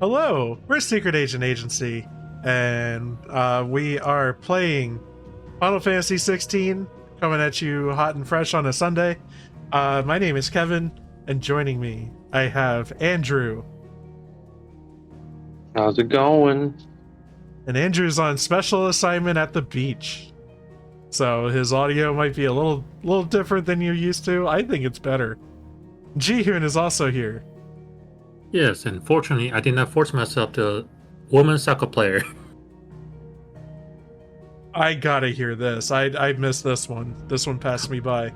Hello, we're Secret Agent Agency, and we are playing Final Fantasy XVI, coming at you hot and fresh on a Sunday. My name is Kevin, and joining me, I have Andrew. How's it going? And Andrew's on special assignment at the beach, so his audio might be a little different than you're used to. I think it's better. Jihun is also here. Yes, and fortunately, I did not force myself to a woman soccer player. I gotta hear this. I missed this one. This one passed me by.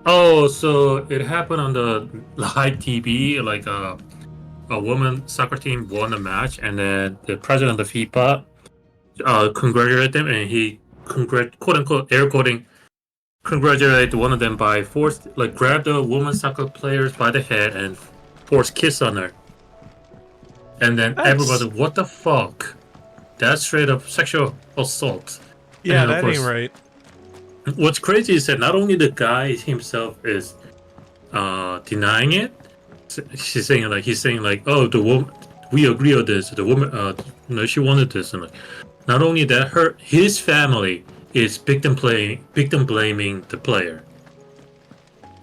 Oh, so it happened on the live TV. Like a woman soccer team won a match, and then the president of FIFA congratulated them, and he quote unquote air quoting congratulated one of them by grabbed the woman soccer players by the head and forced kiss on her. And then everybody, what the fuck? That's straight up sexual assault. Yeah, that ain't right. What's crazy is that not only the guy himself is denying it, he's saying oh, the woman, we agree on this. The woman, she wanted this, and not only that, his family is victim blaming the player.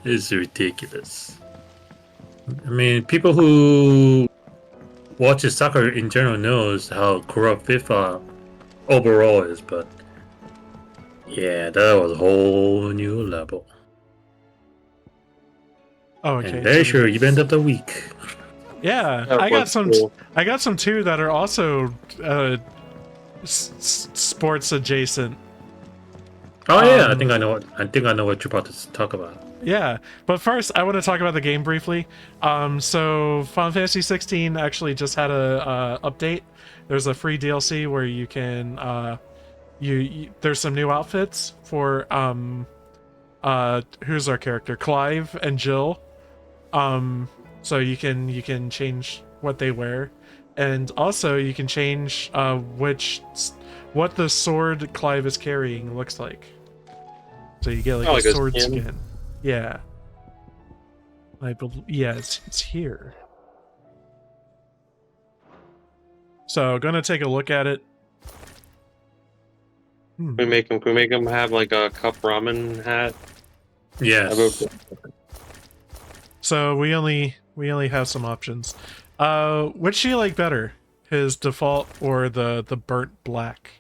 It's ridiculous. I mean, people who watches soccer in general knows how corrupt FIFA overall is, but yeah, that was a whole new level. Oh, okay. And there's your event of the week. Yeah, I got some. Cool. I got some too that are also sports adjacent. Oh yeah, I think I know what you're about to talk about. Yeah, but first I want to talk about the game briefly. So Final Fantasy 16 actually just had a update. There's a free DLC where you can there's some new outfits for who's our character, Clive and Jill. So you can change what they wear, and also you can change what the sword Clive is carrying looks like. So you get like a sword skin. Yeah. Yeah, it's here. So gonna take a look at it. Can we make him have like a cup ramen hat? Yes. So we only have some options. Which do you like better? His default or the burnt black?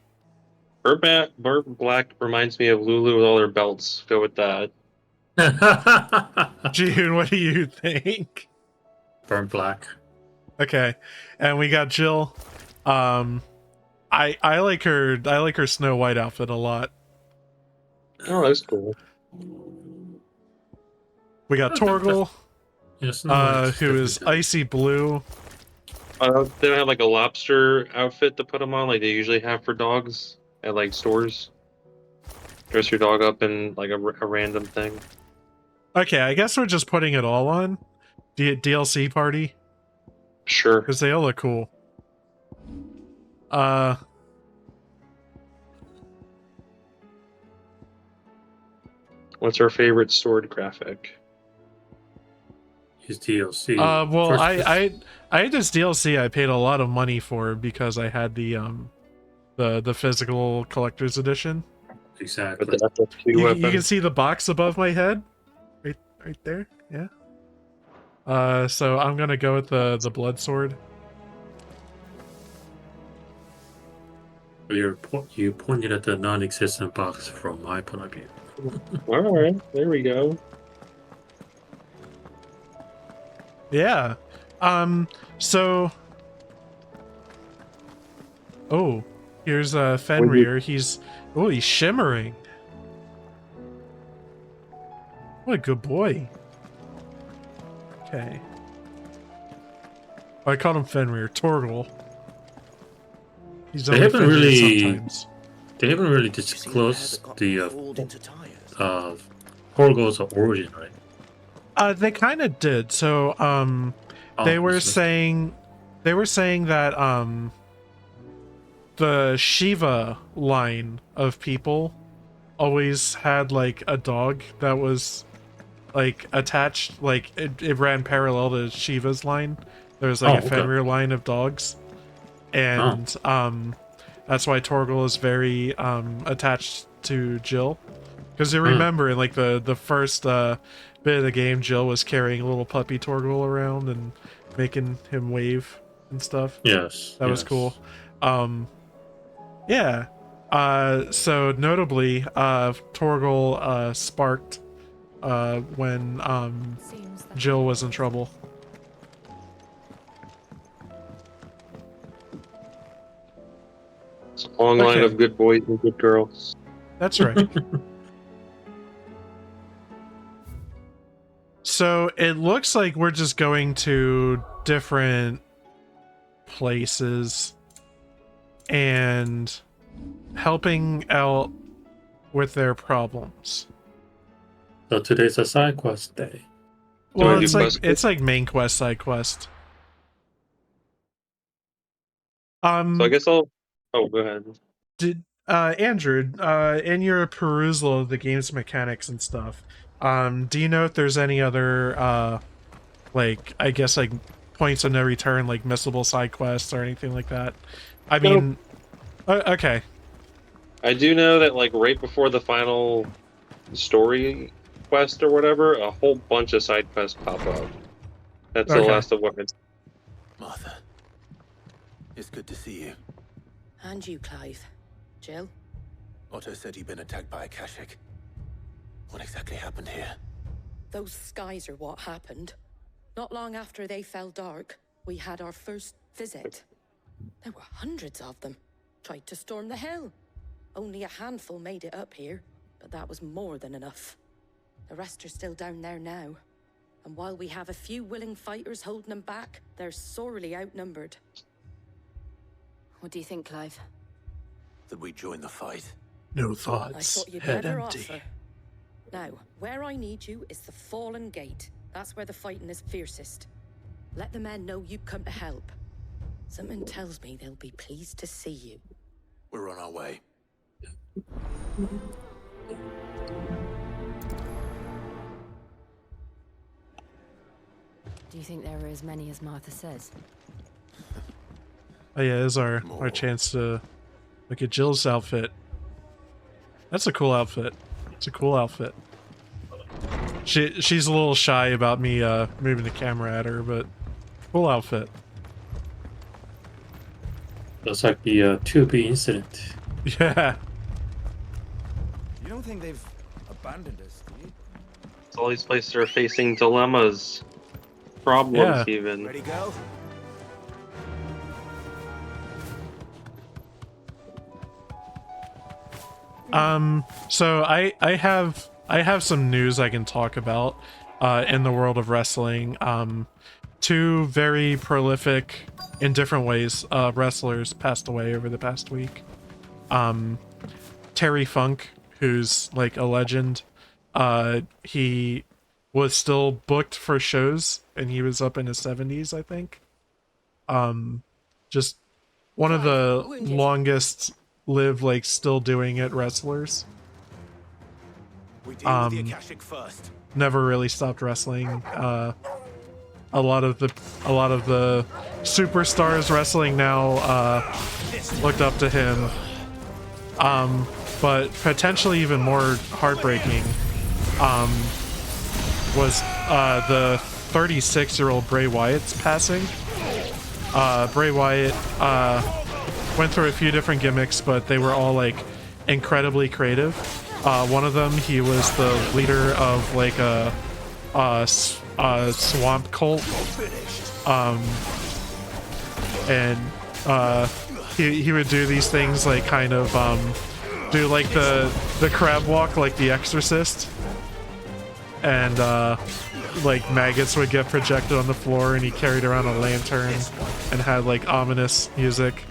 Burnt black reminds me of Lulu with all her belts. Go with that. Jihun, what do you think? Burnt black. Okay, and we got Jill. I like her Snow White outfit a lot. Oh, that's cool. We got Torgal, who is icy blue. They don't have like a lobster outfit to put them on like they usually have for dogs at like stores. Dress your dog up in like a random thing. Okay, I guess we're just putting it all on. DLC party? Sure. Because they all look cool. What's our favorite sword graphic? His DLC. Well, I had this DLC I paid a lot of money for because I had the physical collector's edition. Exactly. You can see the box above my head, right there. Yeah. So I'm gonna go with the blood sword. You pointed at the non-existent box from my point of view. All right, there we go. Yeah. So. Oh, here's Fenrir. He's shimmering. What a good boy. Okay. I called him Fenrir. Torgal. They haven't really disclosed the Torgal's origin, right? They kind of did. So they were saying that the Shiva line of people always had like a dog that was like attached, like it ran parallel to Shiva's line. There's like a okay. Fenrir line of dogs, and that's why Torgal is very attached to Jill. Because you remember in like the first bit of the game, Jill was carrying a little puppy Torgal around and making him wave and stuff. Yes. That was cool. Yeah. So notably, Torgal sparked when Jill was in trouble. It's a long line of good boys and good girls. That's right. So it looks like we're just going to different places and helping out with their problems. So today's a side quest day. Well, it's like main quest, side quest. So I guess I'll. Oh, go ahead. Did Andrew, in your perusal of the game's mechanics and stuff, do you know if there's any other like, I guess, like points of no return, like missable side quests or anything like that? I mean, okay. I do know that like right before the final story quest or whatever, a whole bunch of side quests pop up. That's the last of what it's. Martha, it's good to see you. And you, Clive. Jill? Otto said you'd been attacked by a Kashik. What exactly happened here? Those skies are what happened. Not long after they fell dark, we had our first visit. There were hundreds of them. Tried to storm the hill. Only a handful made it up here, but that was more than enough. The rest are still down there now. And while we have a few willing fighters holding them back, they're sorely outnumbered. What do you think, Clive? That we join the fight? No I thoughts. thought you'd Head never empty. offer. Now, where I need you is the Fallen Gate. That's where the fighting is fiercest. Let the men know you've come to help. Something tells me they'll be pleased to see you. We're on our way. Do you think there are as many as Martha says? Oh yeah, this is our chance to look at Jill's outfit. That's a cool outfit. It's a cool outfit. She's a little shy about me moving the camera at her, but cool outfit. Looks like the 2B incident. Yeah. You don't think they've abandoned us, do you? It's all these places are facing dilemmas, problems, even. Ready, go? So I have some news I can talk about in the world of wrestling. Two very prolific, in different ways, wrestlers passed away over the past week. Terry Funk, who's like a legend, he was still booked for shows, and he was up in his 70s, I think. Just one of the longest lived, like, still doing it wrestlers. We deal with the Akashic first. Never really stopped wrestling. A lot of the superstars wrestling now looked up to him. But potentially even more heartbreaking was the 36-year-old Bray Wyatt's passing. Bray Wyatt went through a few different gimmicks, but they were all like incredibly creative. One of them, he was the leader of like a swamp cult, and he would do these things like kind of do like the crab walk like The Exorcist, and like maggots would get projected on the floor, and he carried around a lantern and had like ominous music.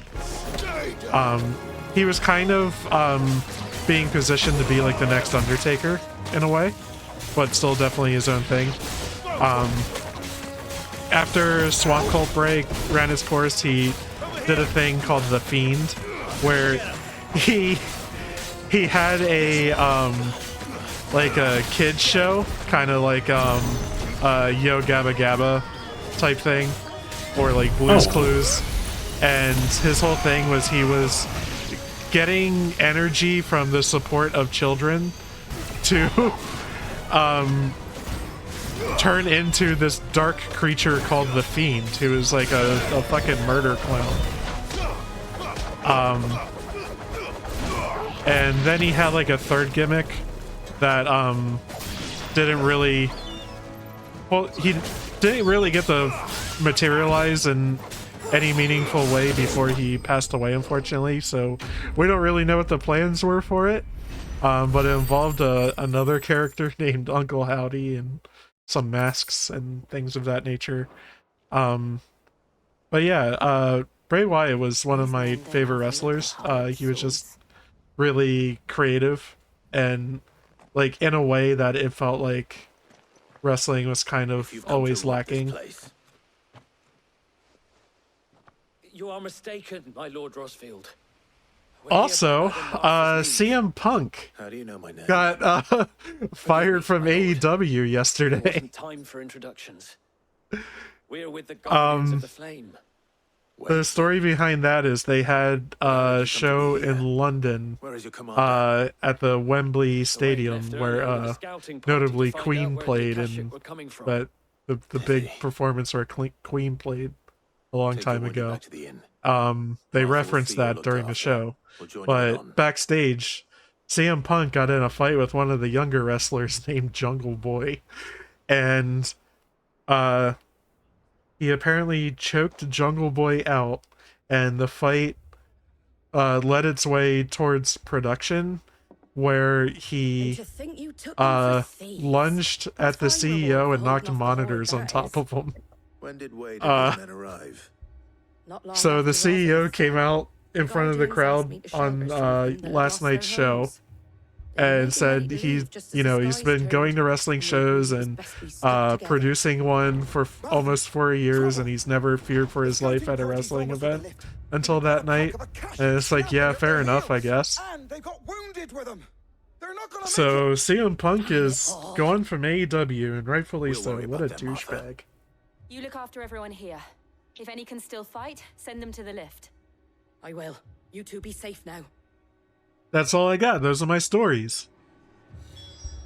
He was kind of being positioned to be like the next Undertaker in a way, but still definitely his own thing. After Swamp Cult Break ran his course, he did a thing called The Fiend, where he had a like a kids show, kind of like Yo Gabba Gabba type thing, or like Blue's Oh. Clues, and his whole thing was he was getting energy from the support of children to turn into this dark creature called the Fiend, who is like a fucking murder clown. And then he had like a third gimmick that didn't really, well, he didn't really get to materialize in any meaningful way before he passed away, unfortunately, so we don't really know what the plans were for it. But it involved another character named Uncle Howdy and some masks and things of that nature. But yeah, Bray Wyatt was one of my favorite wrestlers. He was just really creative, and like in a way that it felt like wrestling was kind of If you've come always to rob this lacking. place, You are mistaken, my Lord Rosfield. We're here Also, by Madam Martha's leave. CM Punk how do you know my name? got fired from AEW It yesterday. wasn't time for introductions. We're with the Guardians of the Flame. The story behind that is they had a show in London Where is your commander? at the Wembley Stadium left where earlier with a scouting party notably to find Queen out where played, the Akashic and were coming from. that the big performance where Queen played a long Take your time wounded ago. back to the inn. They Martha will referenced see you're that looked during the after. show, We'll join you but on. backstage, CM Punk got in a fight with one of the younger wrestlers named Jungle Boy, and he apparently choked Jungle Boy out, and the fight led its way towards production, where he To think you took them for thieves. lunged at the That's fine reward CEO for and knocked holding off the monitors horde, on that top is. of him. When did Wade Uh, and his men arrive? Not long So the after CEO Rosfield came out in front of the Guardians asked me crowd to on shelter something that last lost their night's show homes. They and made the said lady he's, leave just as you the know, he's skies been turned, going to wrestling and we shows agreed it was and best we stick together. producing one for almost 4 years, and he's never feared for his life at a wrestling event until that night. And it's like, yeah, fair enough, I guess. And they got wounded with them. They're not gonna So CM Punk is gone from AEW, and rightfully We'll so. worry What a about them, Martha. douchebag. You look after everyone here. If any can still fight, send them to the lift. I will. You two be safe now. That's all I got. Those are my stories.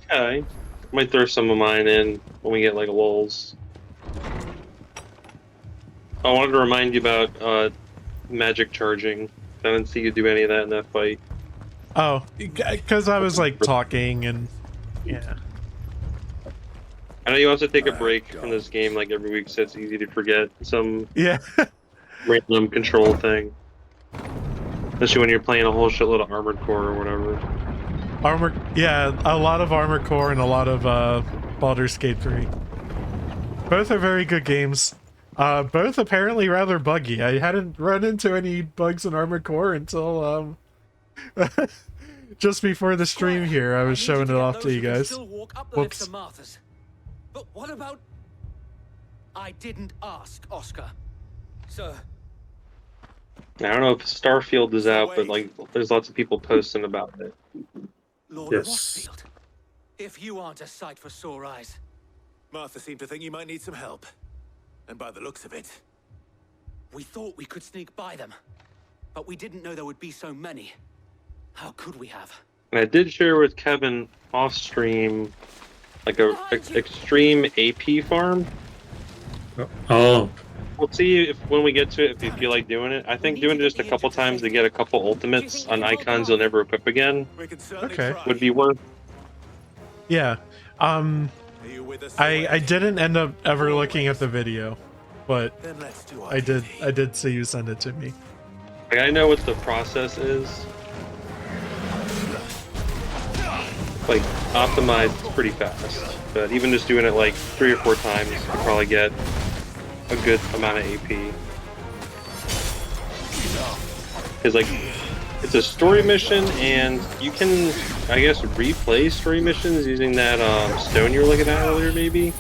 Okay. Might throw some of mine in when we get like lulls. I wanted to remind you about magic charging. I didn't see you do any of that in that fight. Oh, because I was like talking and yeah. I know you also take a break from this game like every week, so it's easy to forget some Yeah. random control thing. Especially when you're playing a whole shitload of Armored Core or whatever. Armor, yeah, a lot of Armored Core and a lot of Baldur's Gate 3. Both are very good games. Both apparently rather buggy. I hadn't run into any bugs in Armored Core until just before the stream here. I was showing it off to you guys. Still walk up the lift Whoops. to Martha's. But what about? I didn't ask, Oscar. Sir, I don't know if Starfield is out, but like, there's lots of people posting about it. Lord Yes. Rosfield, if you aren't a sight for sore eyes, Martha seemed to think you might need some help. And by the looks of it, we thought we could sneak by them, but we didn't know there would be so many. How could we have? And I did share with Kevin off stream, like a extreme AP farm. Oh, We'll see if when we get to it if you feel like doing it. I think doing it just a couple times to get a couple ultimates on icons you'll never equip again we can certainly Okay. try. would be worth. Yeah. Are you with us? I didn't end up ever looking at the video, but Then let's do our I duty. did see you send it to me. Like, I know what the process is. Like, optimized is pretty fast, but even just doing it like 3 or 4 times, you probably get a good amount of AP. Because like, it's a story mission, and you can, I guess, replay story missions using that stone you were looking at earlier, maybe.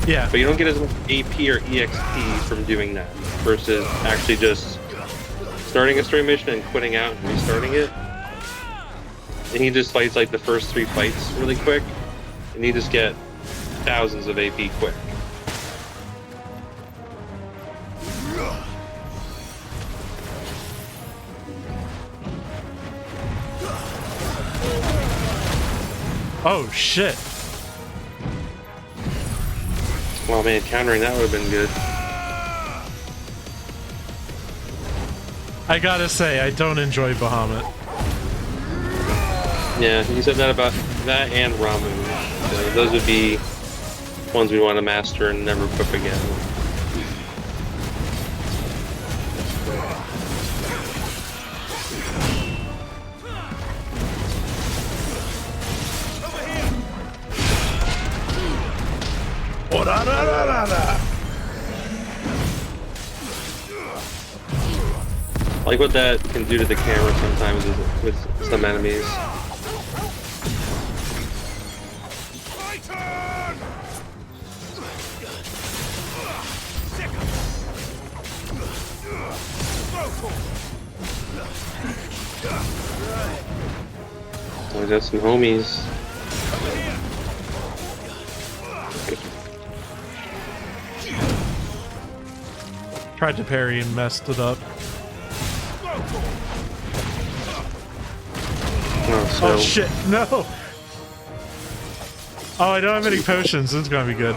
Yeah. But you don't get as much AP or EXP from doing that versus actually just starting a story mission and quitting out and restarting it. And he just fights like the first 3 fights really quick, and you just get thousands of AP quick. Oh shit. Well, man, countering that would have been good. I gotta say, I don't enjoy Bahamut. Yeah, you said that about that and Ramu. So those would be ones we want to master and never equip again. I like what that can do to the camera sometimes with some enemies. We got some homies. Tried to parry and messed it up. Oh shit, no! Oh, I don't have any potions. This is gonna be good.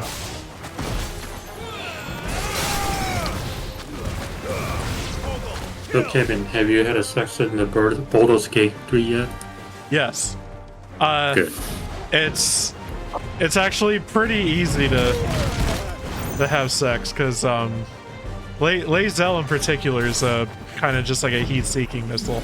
So Kevin, have you had a section in the Baldur's Gate 3 yet? Yes. Good. It's actually pretty easy to have sex, because Lae'zel in particular is kind of just like a heat-seeking missile.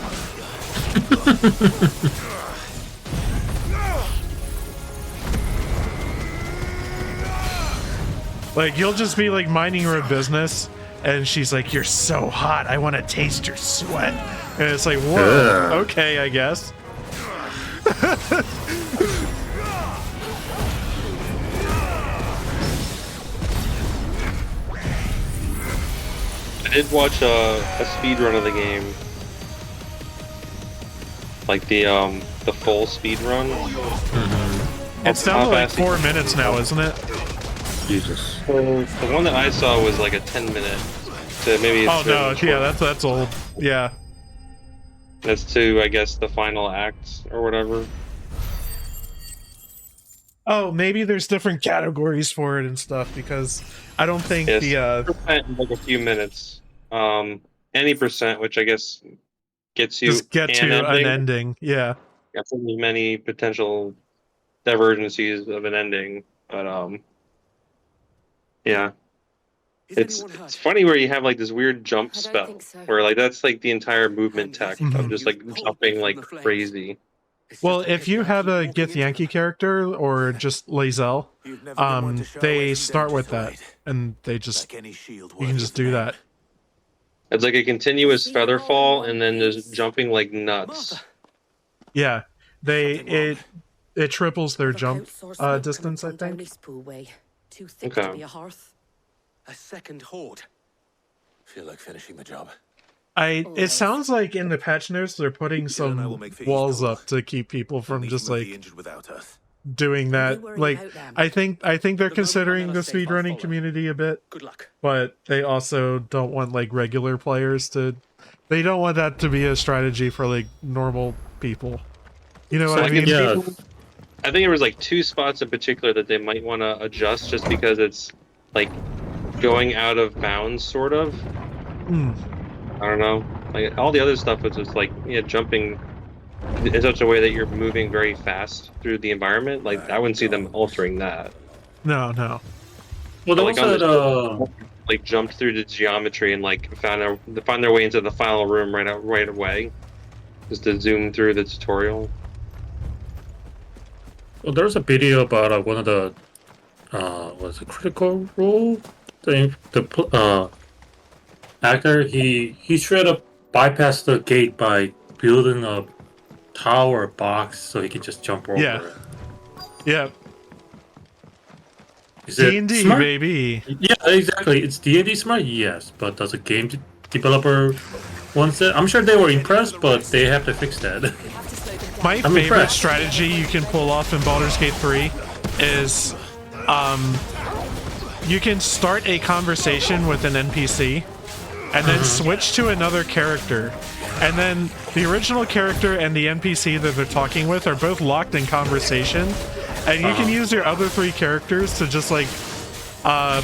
Like, you'll just be like minding her business, and she's like, "You're so hot, I want to taste your sweat." And it's like, whoa, okay, I guess. I did watch a speed run of the game, like the full speed run. It's down to like 4 minutes now, isn't it? Jesus. The one that I saw was like a 10-minute. So maybe. It's no, yeah, that's old. Yeah. That's to, I guess, the final act or whatever. Oh, maybe there's different categories for it and stuff, because I don't think like a few minutes. Any percent, which I guess gets you just get to an ending. Yeah. Got so many potential divergencies of an ending, but yeah. It's funny where you have like this weird jump spell, where like that's like the entire movement tech of just like jumping like crazy. Well, if you have a Githyanki character or just Lae'zel, they start with that, and they just you can just do that. It's like a continuous feather fall, and then just jumping like nuts. Yeah, it triples their jump distance, I think. Too thick to be a hearth. A second horde. Feel like finishing the job. It sounds like in the patch notes they're putting some walls up to keep people from just like doing that. Like I think they're considering the speedrunning community a bit, but they also don't want like regular players to. They don't want that to be a strategy for like normal people. You know what I mean? Yeah. I think there was like 2 spots in particular that they might want to adjust, just because it's like going out of bounds, sort of. I don't know. Like all the other stuff was just like jumping in such a way that you're moving very fast through the environment. Like I wouldn't see them altering that. No. Well, they like, also like jumped through the geometry and like found their way into the final room right away, just to zoom through the tutorial. Well, there's a video about one of the was it Critical Role thing. The actor he straight up bypassed the gate by building a tower box so he could just jump over it. Yeah. Is it D&D, smart? baby. Yeah, exactly. It's D&D smart, yes, but does a game developer want it? I'm sure they were impressed, but they have to fix that. My favorite strategy you can pull off in Baldur's Gate 3 is you can start a conversation with an NPC and then switch to another character And then the original character and the NPC that they're talking with are both locked in conversation. And you can use your other 3 characters to just like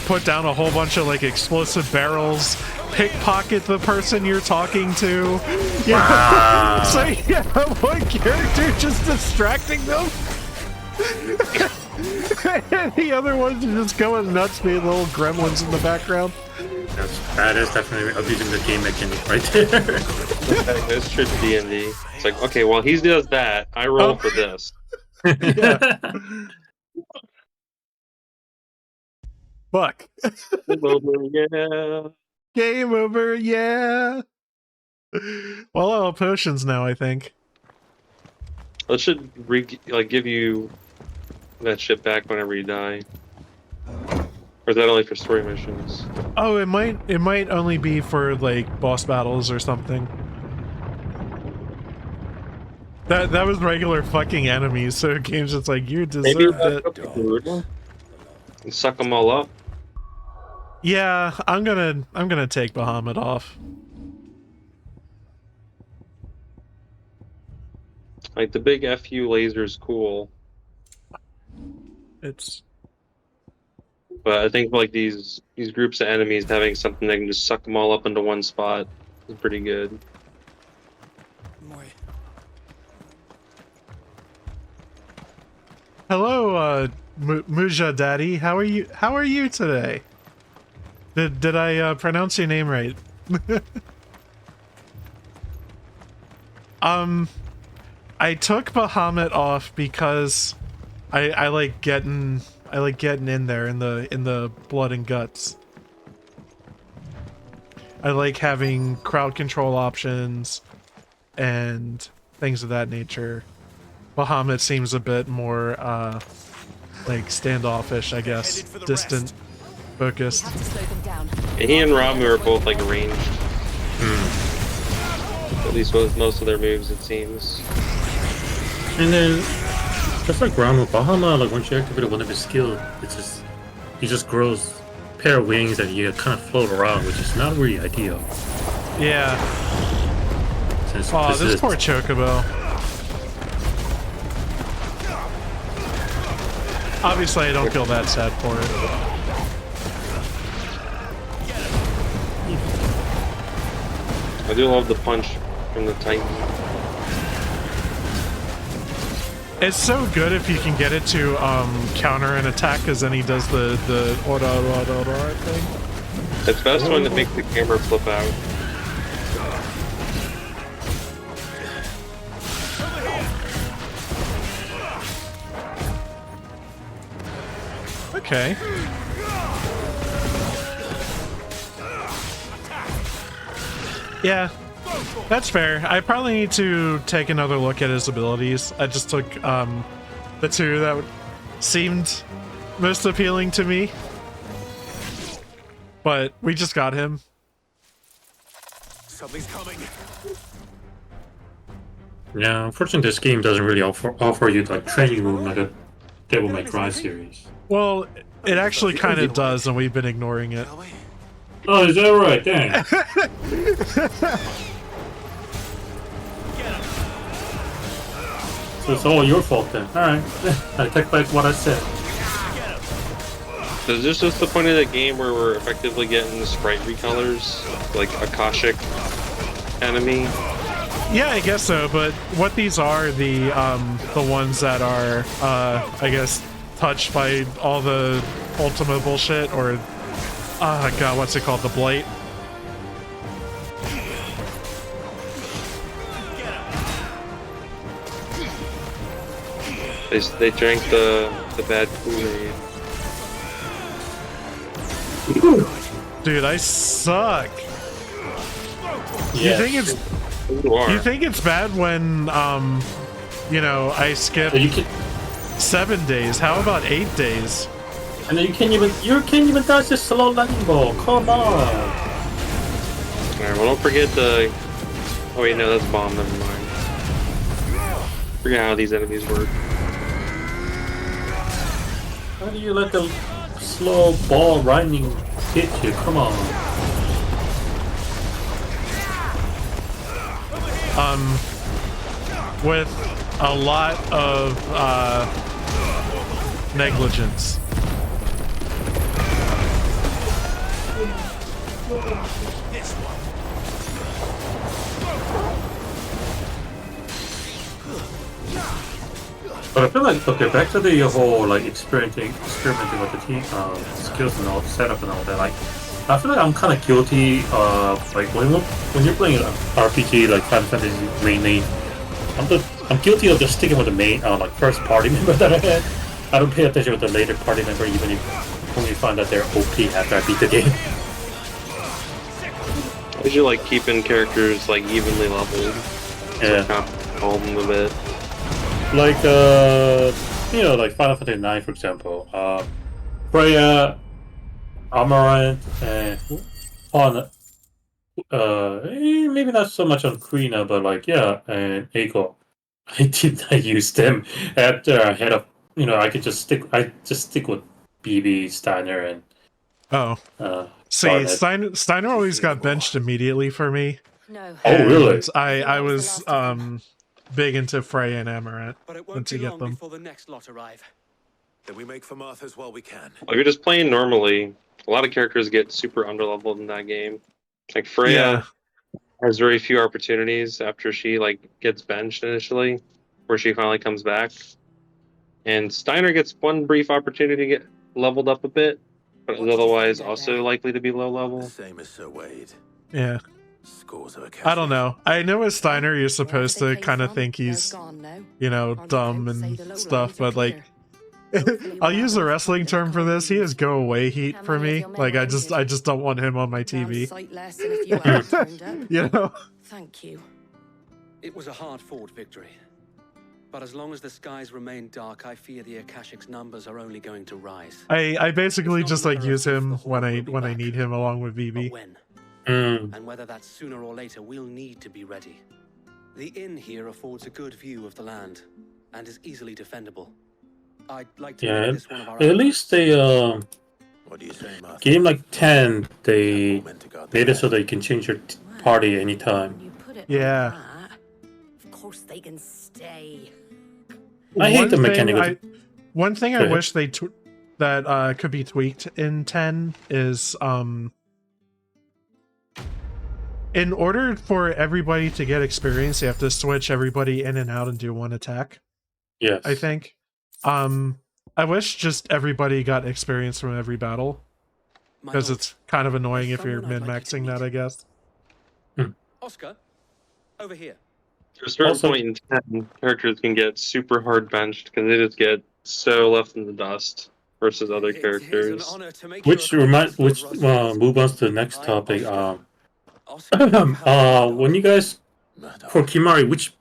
put down a whole bunch of like explosive barrels, pickpocket the person you're talking to. Yeah. So you have one character just distracting them. And the other ones are just going nuts, being little gremlins in the background. That is definitely abusing the game mechanic right there. That's true to D&D. It's like, okay, well, he does that. I roll for this. Yeah. Fuck. Game over, yeah. Game over, yeah. Well, I'll have potions now, I think. That should give you that shit back whenever you die. Or is that only for story missions? Oh, it might only be for like boss battles or something. That was regular fucking enemies, so game's just like, you Maybe deserved it. And suck them all up. Yeah, I'm gonna take Bahamut off. Like the big FU laser is cool, but I think like these groups of enemies having something that can just suck them all up into one spot is pretty good. Hello, Muja Daddy. How are you today? Did I pronounce your name right? I took Bahamut off because I like getting in there in the blood and guts. I like having crowd control options and things of that nature. Bahamut seems a bit more like standoffish, I guess, distant, focused. And he and Ramu are both like ranged. At least with most of their moves, it seems. And then, just like Ramu, Bahamut, like once you activate one of his skills, he just grows a pair of wings and you kind of float around, which is not really ideal. Yeah. Since Oh, this poor Chocobo. Obviously, I don't feel that sad for it. I do love the punch from the Titan. It's so good if you can get it to counter an attack, because then he does the ora thing. It's best when it makes the camera flip out. Okay. Yeah, that's fair. I probably need to take another look at his abilities. I just took the 2 that seemed most appealing to me. But we just got him. Something's coming. Yeah, unfortunately, this game doesn't really offer you like training room like a Devil May Cry series. Well, it actually kind of does, and we've been ignoring it. Oh, is that right? Dang. So it's all your fault then. Alright. I take back what I said. So is this just the point of the game where we're effectively getting the sprite recolors? Like Akashic enemy? Yeah, I guess so, but what these are, the ones that are, I guess, touched by all the Ultima bullshit, or, god, what's it called, the Blight? They drank the bad Kool-Aid. Dude, I suck. Yes. You think it's bad when, you know, I skip 7 days? How about 8 days? And then you can't even dodge this slow lightning ball. Come on. Alright, well, don't forget the... Oh wait, no, that's bomb, never mind. Forget how these enemies work. How do you let the slow ball lightning hit you? Come on. with a lot of negligence. But I feel like, okay, back to the whole like experimenting with the team skills and all setup and all that. Like, I feel like I'm kind of guilty of like when you're playing an RPG like Final Fantasy mainly, I'm guilty of just sticking with the main like first party member that I had. I don't pay attention with the later party member even if when you find that they're OP after I beat the game. I usually like keeping characters like evenly leveled. Yeah. So hold them a bit. Like you know, like Final Fantasy IX, for example. Freya, Amaranth, and on maybe not so much on Quina, but like yeah, and Eiko. I did not use them after I had a I just stick with BB, Steiner, and See, Barnet. Steiner always got benched immediately for me. No. Oh, really? I was big into Freya and Amaranth But it won't once you be get long them. before the next lot arrive. Then we make for Martha's while we can. If you're just playing normally, a lot of characters get super underleveled in that game. Like Freya has very few opportunities after she like gets benched initially, where she finally comes back. And Steiner gets one brief opportunity to get leveled up a bit, but is otherwise also likely to be low The level. same as Sir Wade. Yeah. Scores of I don't know. I know with Steiner you're supposed Wherever to they kind of came think from, he's, they're gone now. you know, Our dumb lookout say and the low stuff, lines are but like clear. I'll use the wrestling term for this. He has go away heat for me. Like I just don't want him on my Damn TV. sight less than if you hadn't turned up. You know? Thank you. It was a hard-fought victory. But as long as the skies remain dark, I fear the Akashic's numbers are only going to rise. I basically just like use him when I need him along with But VB. when? Mm. And whether that's sooner or later, we'll need to be ready. The inn here affords a good view of the land, and is easily defendable. I'd like to Yeah, make this one of our at outposts. least they What do you say, Martha? game like 10 they Meant to guard the made it so land. that you can change your party anytime. When you put it Yeah. like that, of course they can stay. I hate the mechanic. One thing I Go ahead. wish that could be tweaked in 10 is in order for everybody to get experience, you have to switch everybody in and out and do one attack. Yes. I think. I wish just everybody got experience from every battle, My because lord, it's kind of annoying if you're someone I'd like you to min-maxing that, meet. I guess. Oscar, over here. To a certain Also- point in 10, characters can get super hard benched because they just get so left in the dust versus other It is an characters. honor to make Which your acquaintance, move Lord on to the next I'm topic. Oscar. Oscar, When you guys Murdoch. for Kimari, which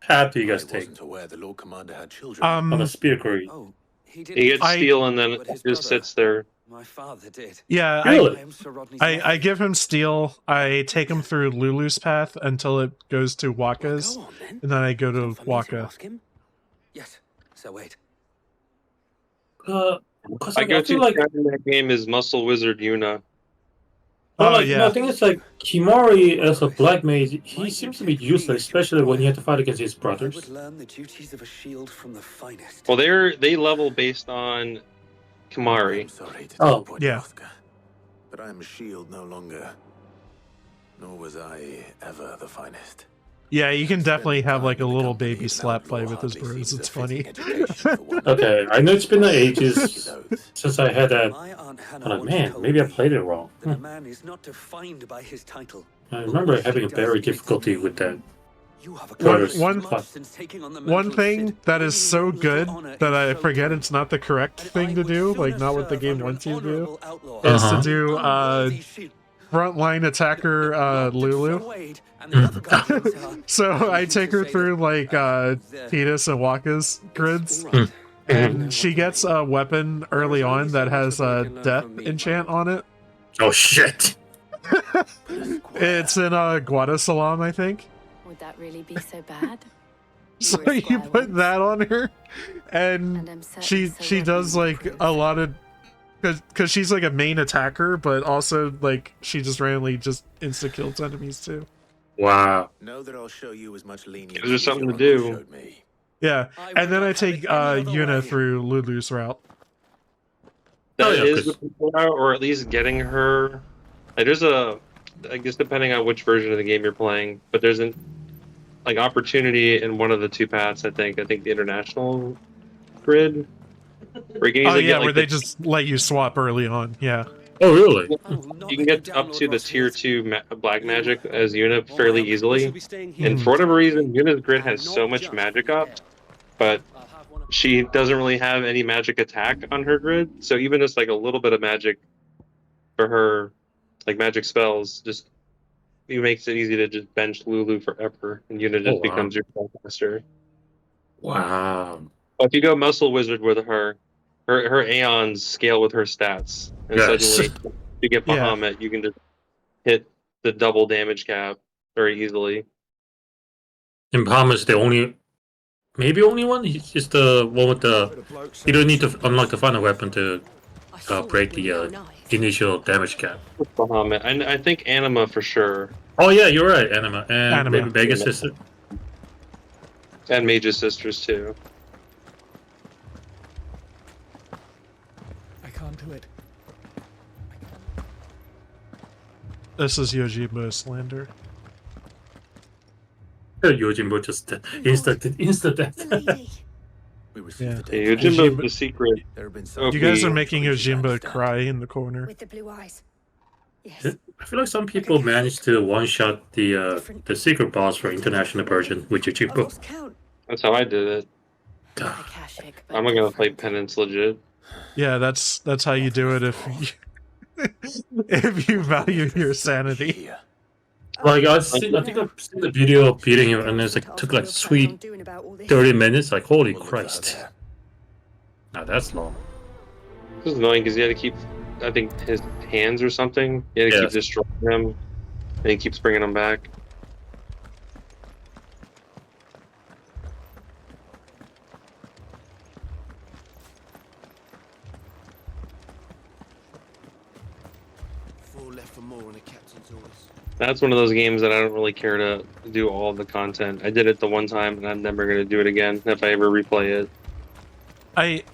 path do you guys I take wasn't aware the Lord Commander had children. on the Spear Quarry? Oh, he He didn't. gets steel and then But his just brother- sits there. My father did. Yeah, Really? I am Sir Rodney's I nephew. give him steel. I take him through Lulu's path until it goes to Waka's, Go on, then. and then I go to Time for me to Waka. ask him? Yes, Sir Wade. Because I I go feel to like in that game is Muscle Wizard Yuna. well, Oh, like, yeah. no, I think it's like Kimari as a black mage. He seems to be useless, especially when you have to fight against his I brothers. would learn the duties of a shield from the finest. Well, they level based on Kimari. I'm sorry to Oh, disappoint yeah. you, Oscar, but I am a shield no longer. Nor was I ever the finest. Yeah, you can definitely Spending have like a time in the little company baby of an slap outlaw fight with his hardly bros. seems It's a fitting funny. education for one. Okay, I know it's been ages Those. since I had that. My Aunt Hannah I'm like, once man, told maybe I me played it wrong. that a man is not defined by his title. I remember having a very difficulty with that. You have Brothers. accomplished One- much since taking on the One mantle of thing Sid, that is bringing so ruler to good honor that in I so forget time. it's not the correct And thing I to would do, like sooner not what the serve game under an wants you to do, honorable outlaw is Uh-huh. to do unworthy shield. frontline attacker Not that Lulu. Sir Wade and the other guardians are So I trying take to her say through that, like Titus and Waka's grids, all right. and she gets a weapon early on that has a death enchant on it. Oh shit! It's in Guadasalam, I think. Would that really be so bad? So were a you squire put once, that on her, and and I'm certain she Sir she Rodney does will like approve. a lot of because she's like a main attacker, but also like she just randomly just insta kills enemies too. Wow. Know that I'll show you as much leniency Gives her as something your to uncle do. showed me. Yeah, I and would then not I have take it any other Yuna way. through Lulu's route. That yeah, is 'cause- the route, or at least getting her. Like, there's a, I guess depending on which version of the game you're playing, but there's an like opportunity in one of the two paths. I think the international grid, where you can Oh easily yeah, get where like they just let you swap early on. Yeah. Oh, really? I will not you can let get you up down, to Lord the tier Rosfield. 2 black magic as Yuna Oh, fairly ma'am, we easily. shall be staying here And Mhm. for whatever reason, eternally. Yuna's grid And has so not much just magic repair. up, but I'll have one of she doesn't really have any magic attack on her grid. So even just like a little bit of magic for her, like magic spells, just it makes it easy to just bench Lulu forever, and Yuna Oh, just wow. becomes your master. Wow. But if you go muscle wizard with her aeons scale with her stats, and Yes. suddenly if you get Yeah. Bahamut, you can just hit the double damage cap very easily. And Bahamut's the only, maybe only one. He's just the one with the. You don't need to unlock the final weapon to I saw break it when the you were nice. initial damage cap. Bahamut, I think Anima for sure, Oh yeah, you're right, Anima, and Anima. maybe Vegas is it. and Mage's sisters too. I can't do it. This is Yojimbo slander. Yojimbo just instant death. We received Yeah. the Yeah, data. Yojimbo's the secret. There have been You You guys are Okay. making Creatures I Yojimbo understand. cry in the corner. With the blue eyes. Yes. I feel like some people managed to one-shot the secret boss for international version with I've Yojimbo. lost count. That's how I did it. Akashic, but I'm not gonna play different. Penance legit. Yeah, that's how you do it if you, if you value your sanity. Here. Like I think I've seen the video of beating him, and it's like took like sweet 30 minutes. Like holy We'll look Christ! further. Now that's long. This is annoying because you had to keep, I think, his hands or something. You had to keep Yes. destroying them, and he keeps bringing them back. Four left for more on the captain's orders. That's one of those games that I don't really care to do all of the content. I did it the one time, and I'm never gonna do it again if I ever replay it.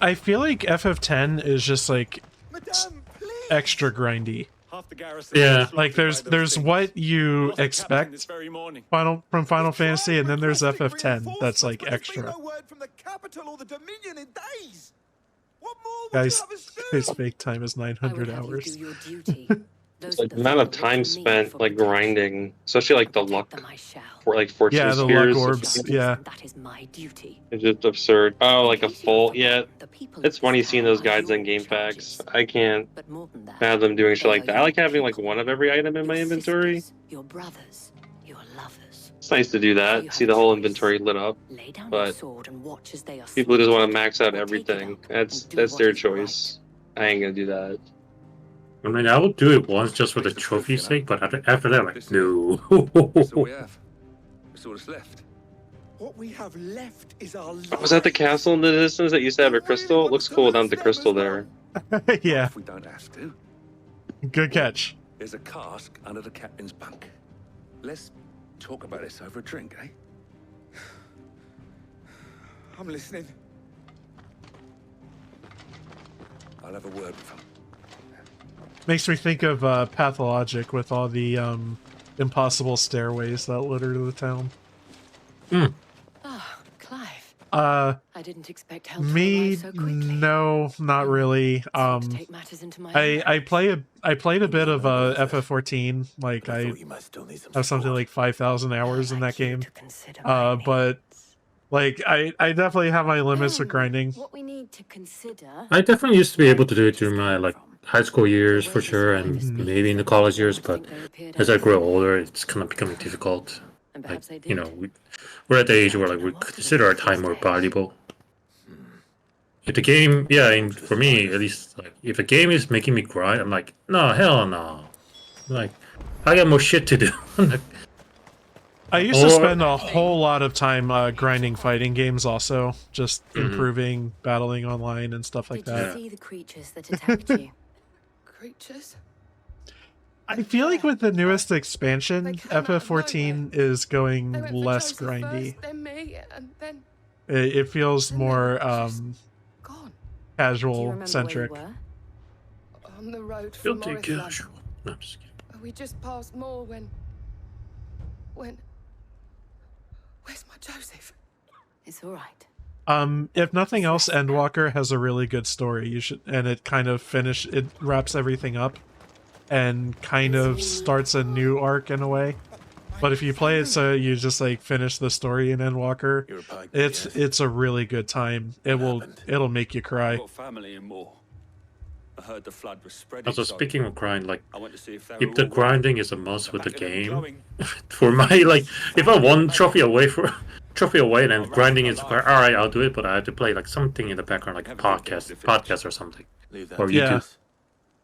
I feel like FF10 is just like Madame, please. extra grindy. Half the garrison Yeah. is Like slaughtered by there's those things. what you Lost a captain this expect very morning. from Final They tried Fantasy, and then there's requesting FF10 that's like reinforcements, but there's been extra. no word from the capital or the Dominion in days. What more would Guys, you have us do? his fake time is I would 900 have you hours. do your duty. Those Like are the amount of people time that you need spent for like protection. grinding, especially like the Protect luck them I shall. for like fortune Yeah, the luck spheres. orbs. Yeah. That is my duty. It's just absurd. Oh, like a In case you full. have Yeah, forgotten, the people it's of funny this seeing town those are guides on your game charges. facts. I can't But more than that, fathom doing shit they like are that. I your like having like people. one of every item in my Your inventory. sisters, your brothers, your lovers. It's nice to do You that. have See the a whole choice. inventory lit up. Lay down your But sword and watch as they are people who just want to slaughtered, max out or take it everything. up That's and do that's what their is right. choice. I ain't gonna do that. I mean, I would do it once just for the trophy's sake, but after that, like no. That's all we have. That's all that's left. What we have left is our Was that the lives. castle in the distance that used to have a You really crystal? It want looks to cool lose without the them crystal as there. well? Yeah, If we don't have to, good catch. there's a cask under the captain's bunk. Let's talk about this over a drink, eh? I'm listening. I'll have a word with him. Makes me think of Pathologic with all the impossible stairways that litter the town. Ah, Clive. Uh, I didn't expect help to me, arrive so quickly. no, not really. Seem to take matters into my own I hands. I played a bit of FF14. Like But I I thought you might still need some have something support. like 5,000 hours in I'd that like you game. to consider my But needs. like I definitely have my limits with grinding. What we need to consider. I definitely used to be able to do it during my like high school years for sure, and maybe in the college years. But as I grow older, it's kind of becoming difficult. And Like perhaps they you did. know, we're at the age where like we consider our time more valuable. If the game, yeah, and for me at least, like if a game is making me grind, I'm like, no, hell no. Like, I got more shit to do. I used to Or- spend a whole lot of time grinding fighting games also, just Mm-hmm. improving, battling online and stuff like Did you that. see the creatures that attacked you? Creatures? I feel like with the newest expansion, FF14 is going less grindy. Then me, and then It feels more gone. casual centric. On the road from Guilty Morrisland. casual. No, I'm just kidding. We just passed more when. Where's my Joseph? It's all right. If nothing else, Endwalker has a really good story. You should, and it kind of it wraps everything up, and kind of starts a new arc in a way. But if you play it so you just like finish the story in Endwalker, it's a really good time. It'll make you cry. Family and more. I heard the flood was spreading. Also, speaking of grind, like I went to see if the grinding is a must with the game, for my like, if I want trophy away and then grinding is required, all right, I'll do it. But I have to play like something in the background, like a podcast or something, or yeah. YouTube.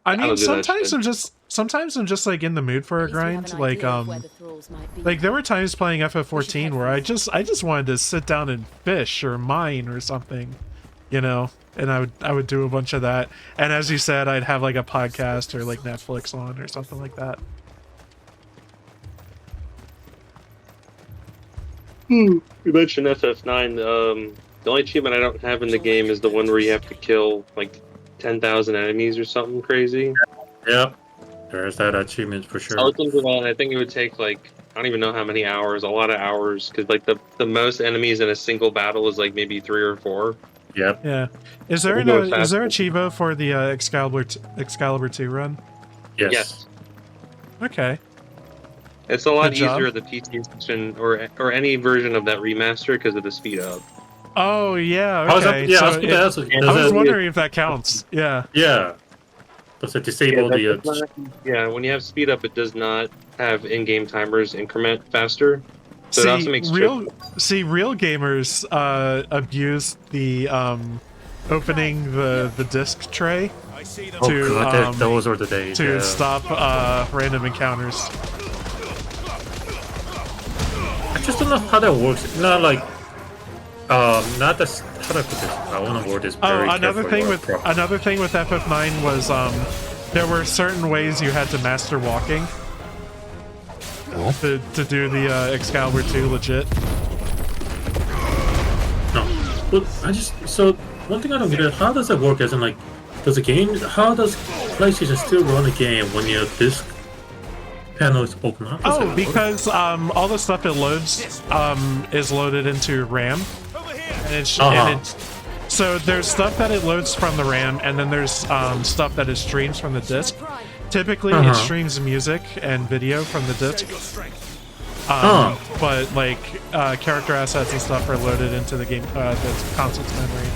I mean, sometimes I'm just like in the mood for a grind. Like there were times playing FF14 where I just wanted to sit down and fish or mine or something, you know. And I would do a bunch of that. And as you said, I'd have like a podcast or like Netflix on or something like that. You mentioned FF9. The only achievement I don't have in the game is the one where you have to kill like 10,000 enemies or something crazy. Yep, there's that achievement for sure. I was thinking about it, I think it would take like, I don't even know how many hours, a lot of hours, because like the most enemies in a single battle is like maybe 3 or 4. Yep. Yeah. Is there a Chivo for the Excalibur 2 run? Yes. Okay. It's a lot easier the PC version or any version of that remaster because of the speed up. Oh yeah. Okay. I was wondering if that counts. Yeah. Yeah. Does it disable the? Yeah. When you have speed up, it does not have in-game timers increment faster. So it also makes real gamers abuse the opening the disc tray to those are the days to stop random encounters. I just don't know how that works. Not like not the how do I put this? I want to word this very another thing with FF9 was there were certain ways you had to master walking. To do the Excalibur 2 legit. No, but one thing I don't get is how does that work? As in, like, how does PlayStation still run a game when your disc panel is open up? Because all the stuff it loads is loaded into RAM, and so there's stuff that it loads from the RAM, and then there's stuff that it streams from the disc. Typically, it streams music and video from the disc, but like character assets and stuff are loaded into the game, the console's memory.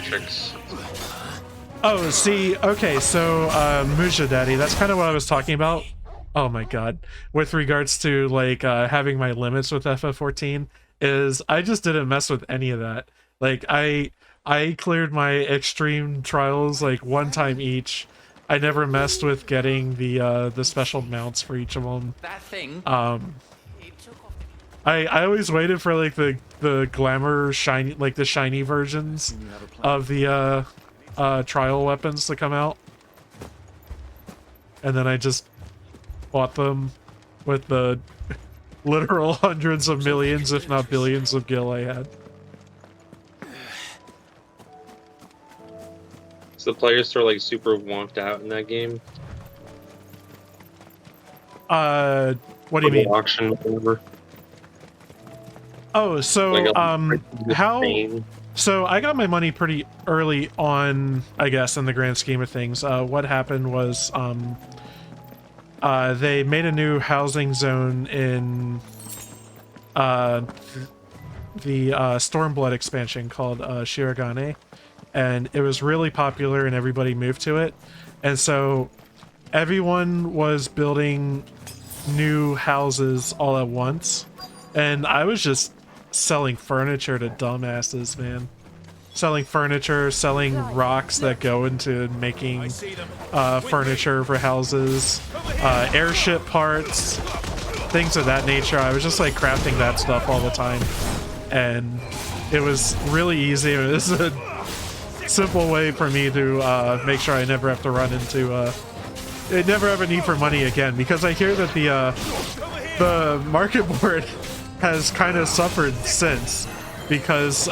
Tricks. Oh, see, okay, so Muja Daddy, that's kind of what I was talking about. Oh my god, with regards to like having my limits with FF14, is I just didn't mess with any of that. Like I cleared my extreme trials like one time each. I never messed with getting the special mounts for each of them. That thing. I always waited for like the glamour shiny, like the shiny versions of the trial weapons to come out, and then I just bought them with the literal hundreds of millions, if not billions, of gil I had. The players are like super wonked out in that game. What do you mean? Auction, whatever. Oh, so like so I got my money pretty early on, I guess, in the grand scheme of things. What happened was they made a new housing zone in the Stormblood expansion called Shirogane. And it was really popular and everybody moved to it. And so everyone was building new houses all at once. And I was just selling furniture to dumbasses, man. Selling furniture, selling rocks that go into making furniture for houses, airship parts, things of that nature. I was just like crafting that stuff all the time. And it was really easy. It was a simple way for me to make sure I never have to run into never have a need for money again, because I hear that the market board has kind of suffered since, because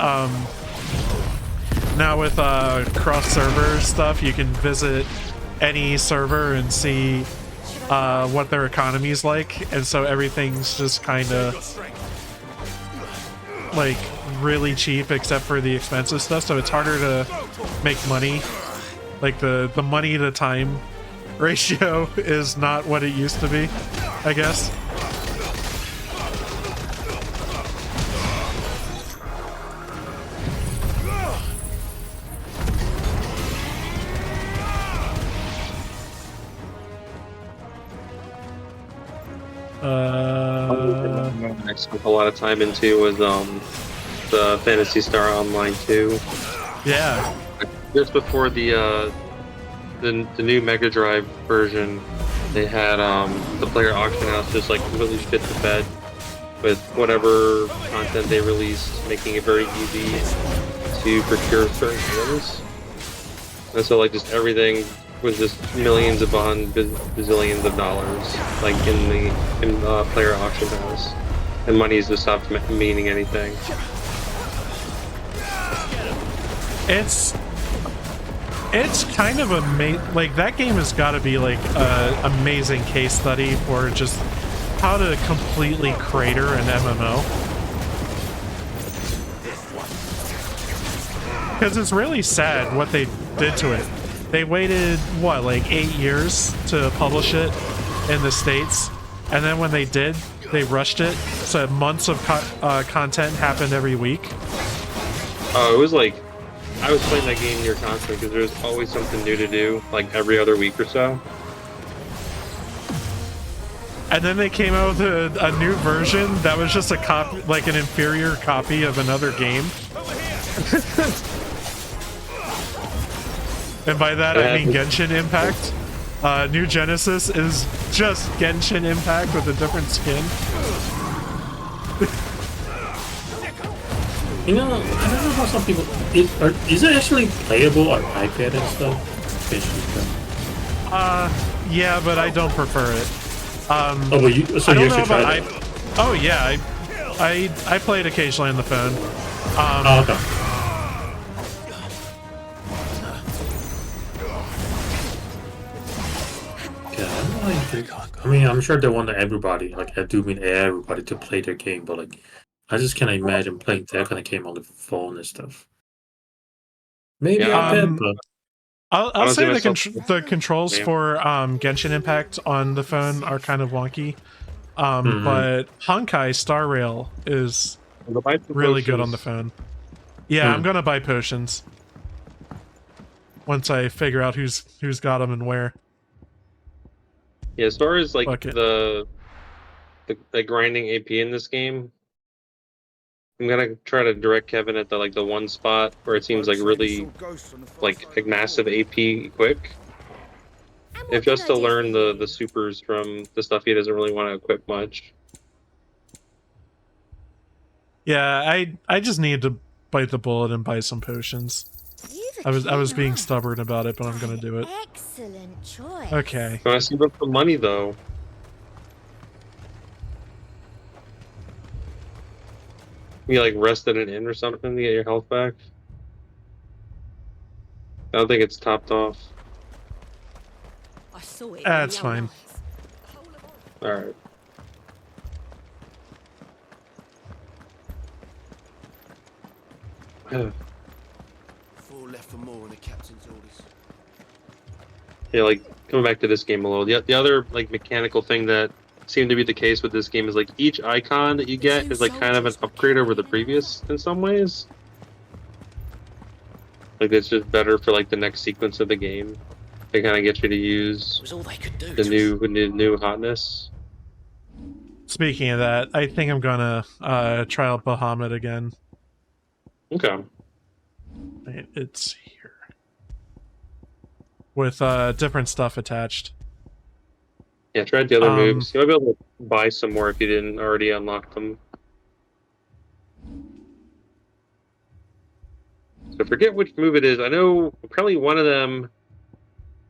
now with cross server stuff, you can visit any server and see what their economy's like, and so everything's just kind of like really cheap except for the expensive stuff, so it's harder to make money. Like the money to time ratio is not what it used to be, I guess. I spent a lot of time into was the Phantasy Star Online 2. Yeah. Just before the new Mega Drive version, they had the player auction house just like really fit the bed with whatever content they released, making it very easy to procure certain items. And so like just everything was just millions upon bazillions of dollars, like in the player auction house, and money's just stopped meaning anything. It's kind of like that game has got to be like an amazing case study for just how to completely crater an MMO. Because it's really sad what they did to it. They waited, what, like 8 years to publish it in the States, and then when they did, they rushed it, so months of content happened every week. Oh, it was like, I was playing that game near constant because there was always something new to do, like every other week or so. And then they came out with a new version that was just a copy, like an inferior copy of another game. And by that I mean Genshin Impact. New Genesis is just Genshin Impact with a different skin. You know, I don't know how some people... Is it actually playable on iPad and stuff? Yeah, but I don't prefer it. Oh, but you... So you actually tried it? Oh, yeah, I play it occasionally on the phone. Okay. I mean, I'm sure they want everybody, like, I do mean everybody to play their game, but, like, I just can't imagine playing that kind of game on the phone and stuff. Maybe iPad, but... I'll say the controls for Genshin Impact on the phone are kind of wonky, but Honkai Star Rail is really good on the phone. Yeah, I'm gonna buy potions once I figure out who's got them and where. Yeah, as far as like the grinding AP in this game, I'm gonna try to direct Kevin at the one spot where it seems like really like massive AP quick. If just to learn the supers from the stuff he doesn't really want to equip much. Yeah, I just need to bite the bullet and buy some potions. I was being stubborn about it, but I'm gonna do it. Excellent choice. Okay. I see about the money though. You like rest at an inn or something to get your health back? I don't think it's topped off. I saw it. That's fine. Alright. Four left for more in the captain's orders. Yeah, like coming back to this game a little. The other like mechanical thing that seemed to be the case with this game is like each icon that you get is like kind of an upgrade over the previous in some ways. Like it's just better for like the next sequence of the game. They kind of get you to use the new hotness. Speaking of that, I think I'm gonna try out Bahamut again. Okay. It's here with different stuff attached. Yeah, try the other moves. You might be able to buy some more if you didn't already unlock them. So forget which move it is. I know probably one of them,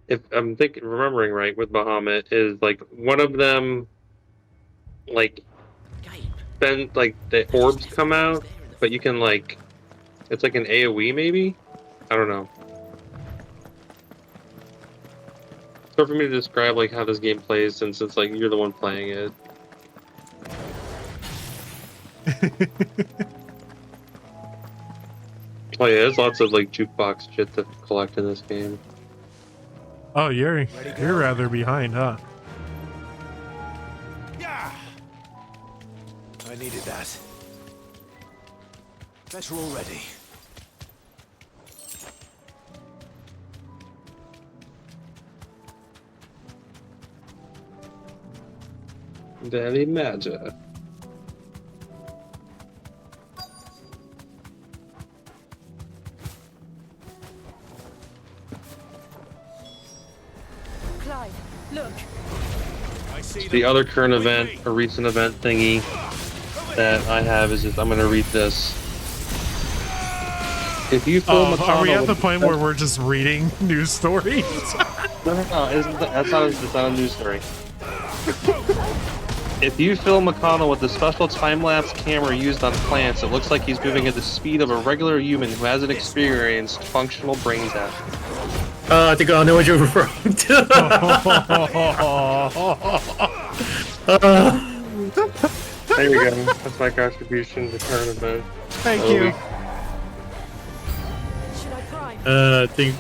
if I'm remembering right, with Bahamut is like one of them, like then like the orbs come out, but you can like it's like an AOE maybe. I don't know. It's hard for me to describe like how this game plays since it's like you're the one playing it. Oh yeah, there's lots of like jukebox shit to collect in this game. Oh, you're rather behind, huh? Yeah. I needed that. Better already. Very magic. Clive, look. The other current event, a recent event thingy that I have is just I'm gonna read this. If you film are we at the point where we're just reading news stories? No, that's not a news story. If you film McConnell with the special time-lapse camera used on plants, it looks like he's moving at the speed of a regular human who hasn't experienced functional brain death. I think I know what you're referring to. There you go. That's my contribution to current event. Thank you. I think,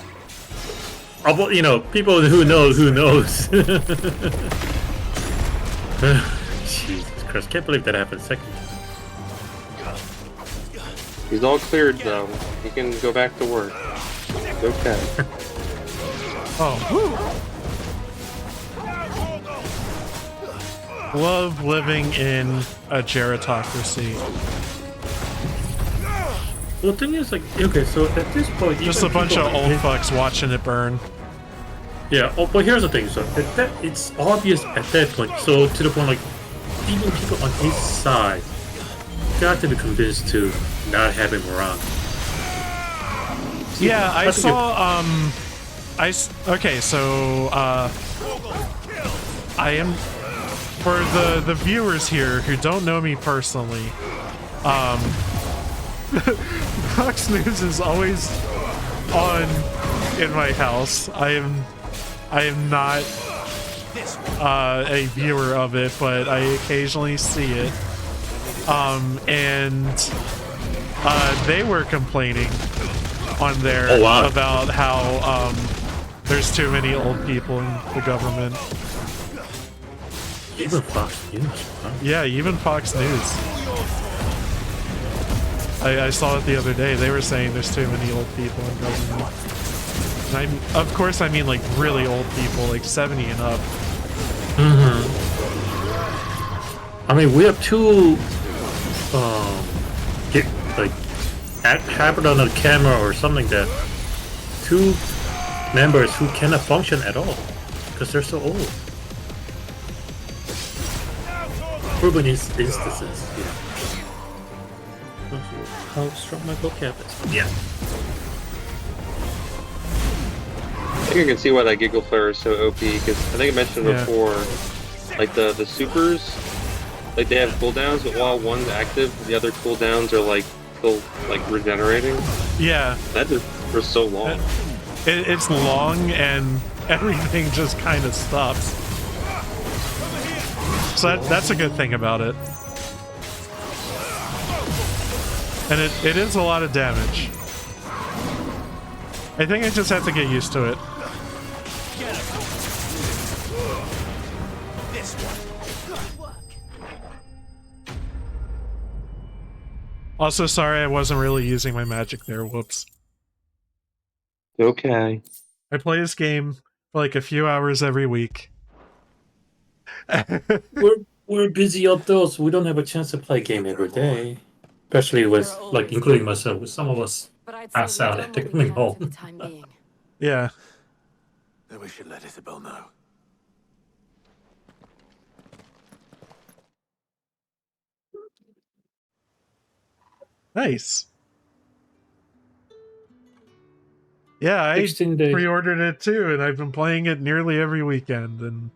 you know, people who knows. Jesus Christ, can't believe that happened second. He's all cleared though. He can go back to work. It's okay. Oh. Love living in a gerontocracy. Well, the thing is, like, okay, so at this point, Just a bunch of old fucks watching it burn. Yeah. Oh, but here's the thing. So it's obvious at that point. So to the point, like, even people on his side got to be convinced to not have him around. Yeah, I saw. Okay, so I am for the viewers here who don't know me personally. Fox News is always on in my house. I am not a viewer of it, but I occasionally see it. And they were complaining on there about how there's too many old people in the government. Even Fox News. Huh? Yeah, even Fox News. I saw it the other day. They were saying there's too many old people in government. And of course, I mean like really old people, like 70 and up. Mm-hmm. I mean, we have two, happened on a camera or something that two members who cannot function at all because they're so old. Proven instances. Yeah. How strong my vocab is. Yeah. I think you can see why that Giggle Flare is so OP, because I think I mentioned before, like the supers, like they have cooldowns, but while one's active, the other cooldowns are like still like regenerating. Yeah. That just for so long. It's long and everything just kind of stops. So that's a good thing about it. And it is a lot of damage. I think I just have to get used to it. Also, sorry I wasn't really using my magic there. Whoops. Okay. I play this game for like a few hours every week. We're busy outdoors, so we don't have a chance to play a game every day. Especially with, like, including myself, with some of us pass out after coming home. Yeah. Then we should let Isabel know. Nice. Yeah, I 16 days. pre-ordered it too, and I've been playing it nearly every weekend, and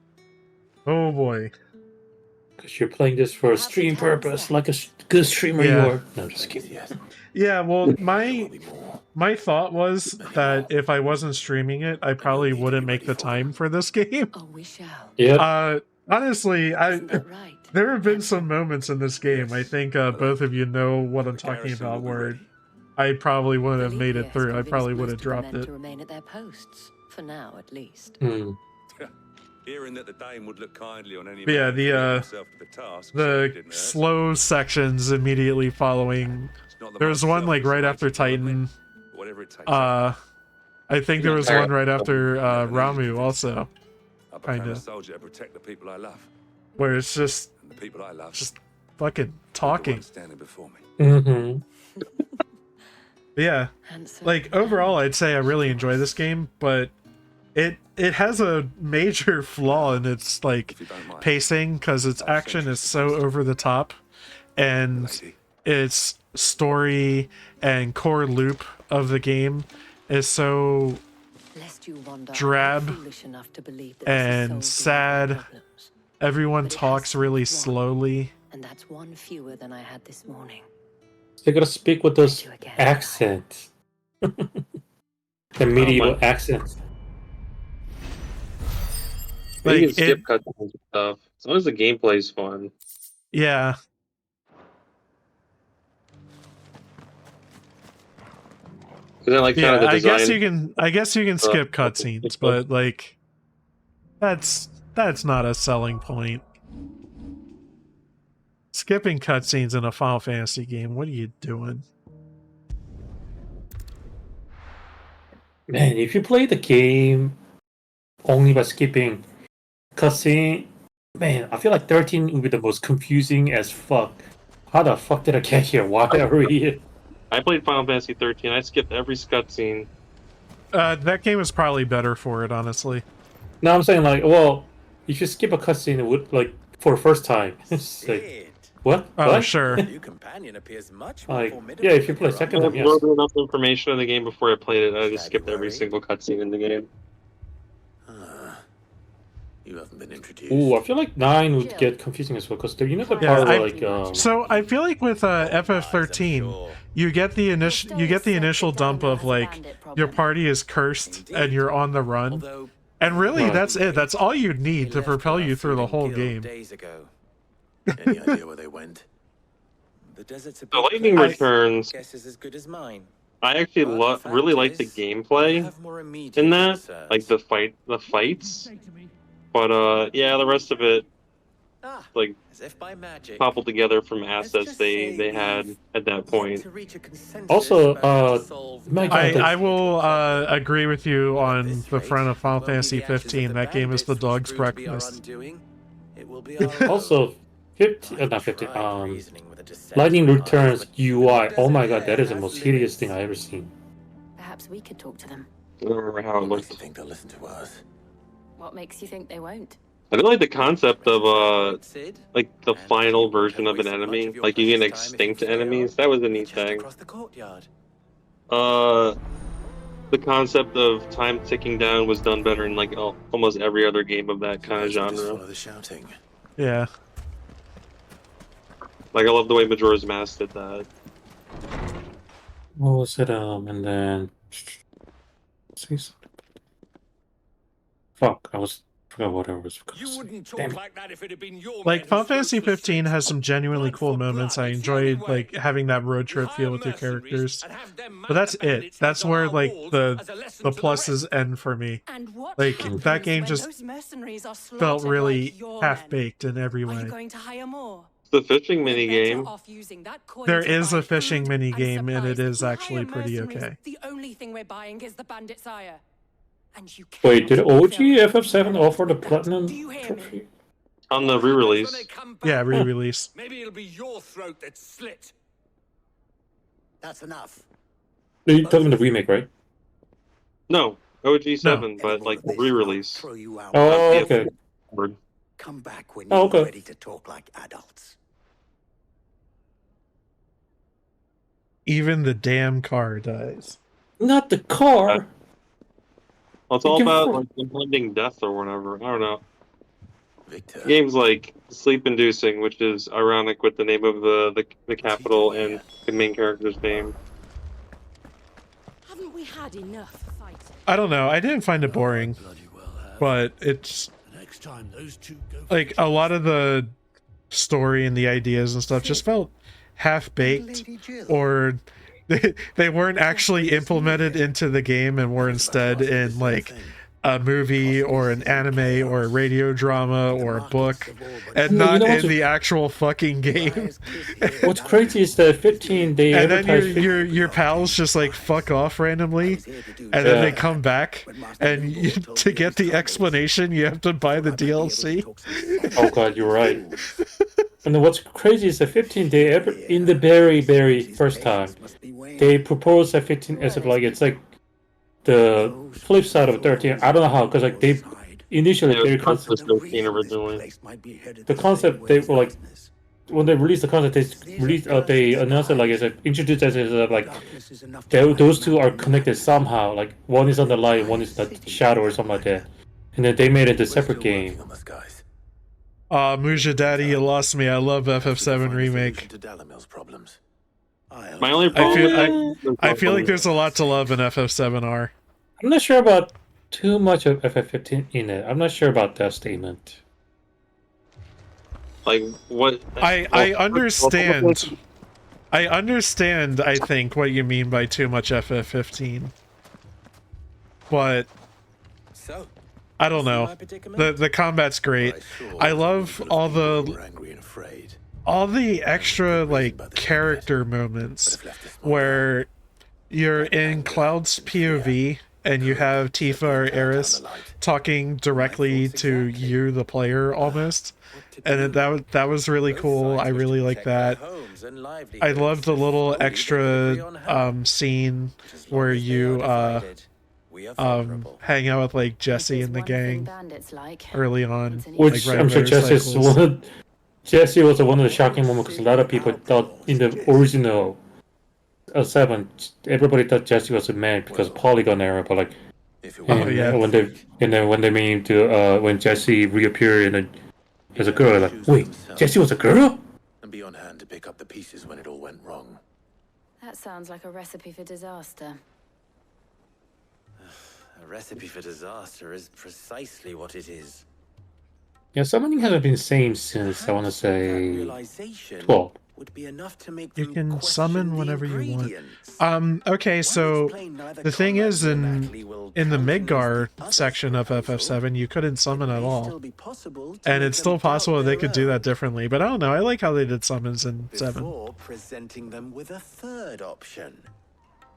oh boy. Because you're playing this for a stream purpose, like a good streamer you are. No, just kidding. Yeah, well, my thought was that if I wasn't streaming it, I probably wouldn't make the time for this game. Oh, we shall. Yeah. Honestly, there have been some moments in this game. I think both of you know what I'm talking about, where I probably wouldn't have made it through. I probably would have dropped it. To remain at their posts for now, at least. Hearing that the Dane would look kindly on any But yeah, man committing himself to the task, certainly the didn't hurt. slow sections immediately following. There's one like right after Titan. Whatever it takes. I think there was one right after Ramu also. I became Kinda. a soldier to protect the people I love. Where it's just And the people I love. just fucking talking. Standing before me. Mm-hmm. Yeah, like overall, I'd say I really enjoy this game, but it has a major flaw in its like pacing because its action is so over the top, and its story and core loop of the game is so drab and sad. Everyone talks really slowly. And that's one fewer than I had this morning. They gotta speak with those accents. The medieval accent. You Like, can skip cutscenes and stuff. As long as the gameplay's fun. Yeah. Then, like, Yeah, kind of the design, I guess you can skip cutscenes, but like that's not a selling point. Skipping cutscenes in a Final Fantasy game, what are you doing? Man, if you play the game only by skipping cutscene, man, I feel like 13 would be the most confusing as fuck. How the fuck did I get here? Why are we here? I played Final Fantasy 13. I skipped every cutscene. That game is probably better for it, honestly. No, I'm saying like, well, if you skip a cutscene, it would like for the first time. It's like, what? Oh, What? sure. New companion appears much more Like, formidable yeah, if you than play your second I time, yes. wrote enough information in the game before I played it. I just skipped every single cutscene in the game. You haven't been introduced. Ooh, I feel like 9 would get confusing as well because you know the Yeah, part where like so I feel like with FF13, you get the initial dump of like your party is cursed and you're on the run, and really Right. that's it. That's all you need to propel you through the whole game. days ago. Any idea where they went? The desert's a The big Lightning place. Returns. Guess is as good as mine. I actually really like the gameplay Have more immediate in that, concerns. like the fights. But yeah, the rest of it, like, As if by magic. cobbled together from assets they had at that point. To reach a consensus Also, about to solve my God, I will agree with you on the front of Final Fantasy 15. That game is the dog's breakfast. It will be our also 15, not 15. Lightning Returns UI. Oh my god, that is the most hideous thing I ever seen. Perhaps we could talk to them. I don't remember how it I looked. think they'll listen to us. What makes you think they won't? I do like the concept of like the final version of an enemy. Like you can extinct enemies. That was a neat thing. across the courtyard. The concept of time ticking down was done better in like almost every other game of that kind of Just genre. follow the shouting. Yeah. Like I love the way Majora's Mask did that. What was it? And then see something. Fuck, I forgot what I was. You wouldn't talk Damn. like that if it had been your Like men Final who Fantasy fought for 15 has six. some genuinely Blood cool for moments. blood, I it's the only enjoyed way. like having that road You trip hire feel with your mercenaries characters. and have them But that's mount the it. bandits That's on where our like walls the as a lesson the to pluses rest. end for me. And what Like happens that game when just those mercenaries are felt slaughtered really like your half men? baked in every Are you way. going to hire more? The fishing We're mini better game. off using that coin There to is buy a fishing food mini and game, and it supplies. is We actually hire pretty mercenaries. okay. The only thing we're buying is the bandit's ire. And you Wait, did cannot OG sell FF7 offer the platinum Do you hear me? trophy? On the What happens when re-release. they come back? Yeah, re-release. Maybe it'll be your throat that's slit. That's enough. You're talking the remake, right? No, OG7, but like re-release. Throw you out. Oh, Yeah. okay. Come back when Oh, you're okay. ready to talk like adults. Even the damn car dies. Not the car. Well, it's all about like impending death or whatever. I don't know. Victor. Games like Sleep Inducing, which is ironic with the name of the capital and the main character's name. Haven't we had enough fighting? I don't know. I didn't find it boring, but it's like a lot of the story and the ideas and stuff just felt half-baked, or they weren't actually implemented into the game and were instead in like a movie or an anime or a radio drama or a book, and not in the actual fucking game. What's crazy is that 15 they and then advertise your pals just like fuck off randomly, and then they come back, and to get the explanation you have to buy the DLC. Oh god, you're right. And then what's crazy is that 15 they ever in the very first time they proposed that 15 as if like it's like the flip side of 13. I don't know how, because like they initially their concept, the concept they were like when they released the concept they announced it like as introduced as like those two are connected somehow, like one is on the light, one is the shadow or something like that, and then they made it a separate game. Muja Daddy, you lost me. I love FF7 Remake. My only problem I feel like there's a lot to love in FF7R. I'm not sure about too much of FF15 in it. I'm not sure about that statement. Like what? I understand. I understand. I think what you mean by too much FF15, but I don't know. The combat's great. I love all the extra like character moments where you're in Cloud's POV and you have Tifa or Eris talking directly to you, the player, almost, and that was really cool. I really like that. I love the little extra scene where you hang out with like Jesse and the gang early on, which like, I'm sure Jesse was one of the shocking moments, because a lot of people thought in the original 7, everybody thought Jesse was a man because Polygon era, but like when they made him to when Jesse reappeared and as a girl, like wait, Jesse was a girl? And be on hand to pick up the pieces when it all went wrong. That sounds like a recipe for disaster. A recipe for disaster is precisely what it is. Yeah, summoning hasn't been the same since I want to say 12. Would be enough to make you can summon whenever you want. Okay, so the thing is, in the Midgar section of FF7, you couldn't summon at all, and it's still possible that they could do that differently. But I don't know. I like how they did summons in 7. Before presenting them with a third option,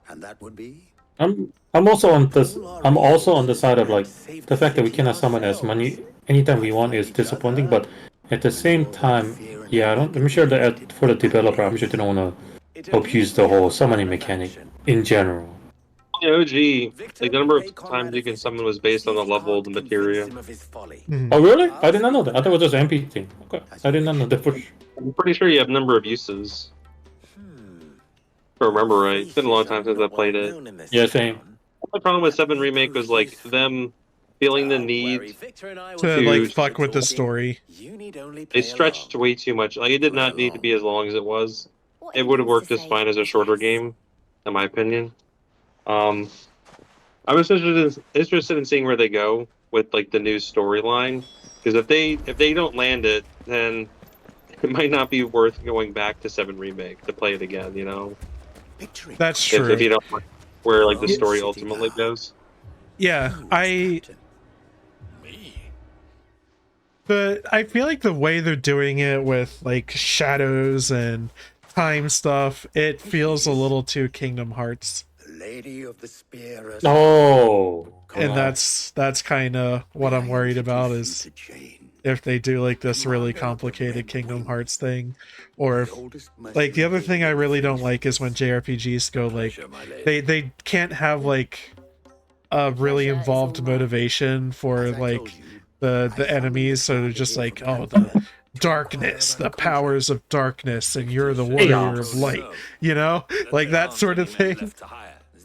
and that would be. I'm also on this. I'm also on the side of like the fact that we cannot summon as many anytime we want is disappointing, but at the same time, yeah, I'm sure that for the developer, I'm sure they don't want to abuse the whole summoning mechanic in general. The OG, like the number of times you can summon was based on the level of the materia. Oh really? I did not know that. I thought it was just an MP thing. Okay, I did not know that for sure. I'm pretty sure you have a number of uses. If I remember right. It's been a long time since I played it. Yeah, same. The problem with 7 Remake was like them feeling the need to like fuck with the story. They stretched way too much. Like it did not need to be as long as it was. It would have worked just fine as a shorter game, in my opinion. I was interested in seeing where they go with like the new storyline, because if they don't land it, then it might not be worth going back to 7 Remake to play it again. You know. That's true. If you don't like where like the story ultimately goes. Yeah, I feel like the way they're doing it with like shadows and time stuff, it feels a little too Kingdom Hearts. Lady of the Spear. Oh, and that's kind of what I'm worried about, is if they do like this really complicated Kingdom Hearts thing, or if, like, the other thing I really don't like is when JRPGs go like they can't have like a really involved motivation for like the enemies, so they're just like, oh, the darkness, the powers of darkness, and you're the warrior of light, you know, like that sort of thing.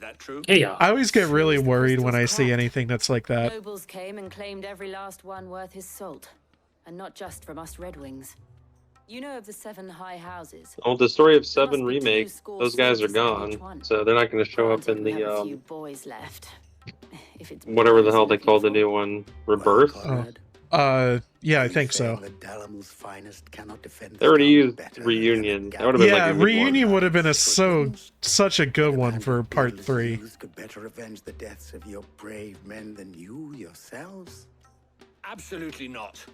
that true? Chaos. I always get really worried when I see anything that's like that. Nobles came and claimed every last one worth his salt, and not just from us Red Wings. You know of the 7 high houses. Oh, the story of There 7 must be remake, 2 scores those guys are soldiers in each gone, one. so they're not going to show up Granted, in we have a the few boys left. If it's whatever the boys hell you're they call the looking new one, Rebirth. Conrad, Yeah, I are you think so. saying that Dalamul's finest cannot defend the They already town used better Reunion. than the That would have been Yeah, like a good Reunion one. would have been such a good one for part Fearless 3. youths could better avenge the deaths of your brave men than you yourselves? Absolutely not.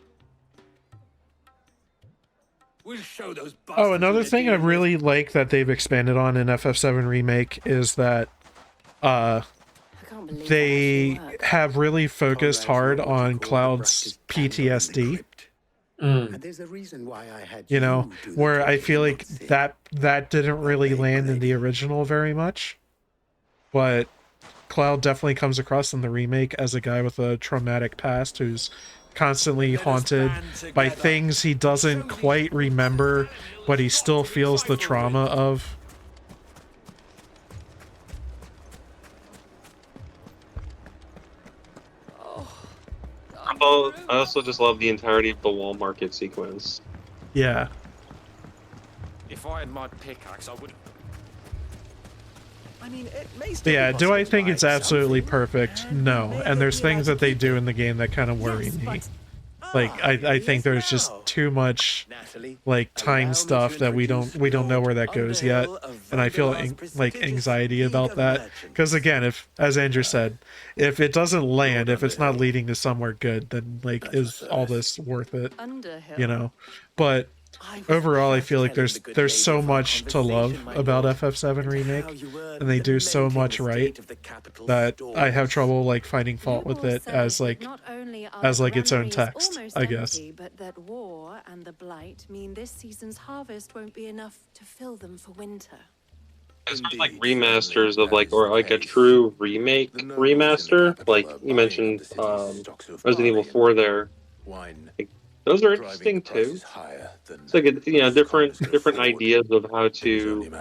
We'll show those bastards. Oh, another thing I really like that they've expanded on in FF7 Remake is that I can't believe they that actually worked. have really focused hard Conrad's not what you on call Cloud's the brushes handle in the PTSD. crypt. Mm. And there's a reason why I had You know, do the where I talking, feel not like Sid. that didn't really land in the original very much. But Cloud definitely comes across in the remake as a guy with a traumatic past who's constantly haunted by things he doesn't quite remember, but he still feels the trauma of. I also just love the entirety of the wall market sequence. Yeah. If I had my pickaxe, I would. I mean, it may But still yeah, be do I possible think to it's buy absolutely something. perfect? No. And there's things that they do in the game that kind of worry me. Like I think there's just too much like time stuff that we don't know where that goes yet, and I feel like anxiety about that. Because again, if, as Andrew said, if it doesn't land, if it's not leading to somewhere good, then like is all this worth it? You know. But overall, I feel like there's so much to love about FF7 Remake, and they do so much right that I have trouble like finding fault with it as like its own text, I guess. But that war and the blight mean this season's harvest won't be enough to fill them for winter. It's not like remasters of like, or like a true remake remaster. Like you mentioned, Resident Evil 4 there. Like, those are interesting too. It's like different ideas of how to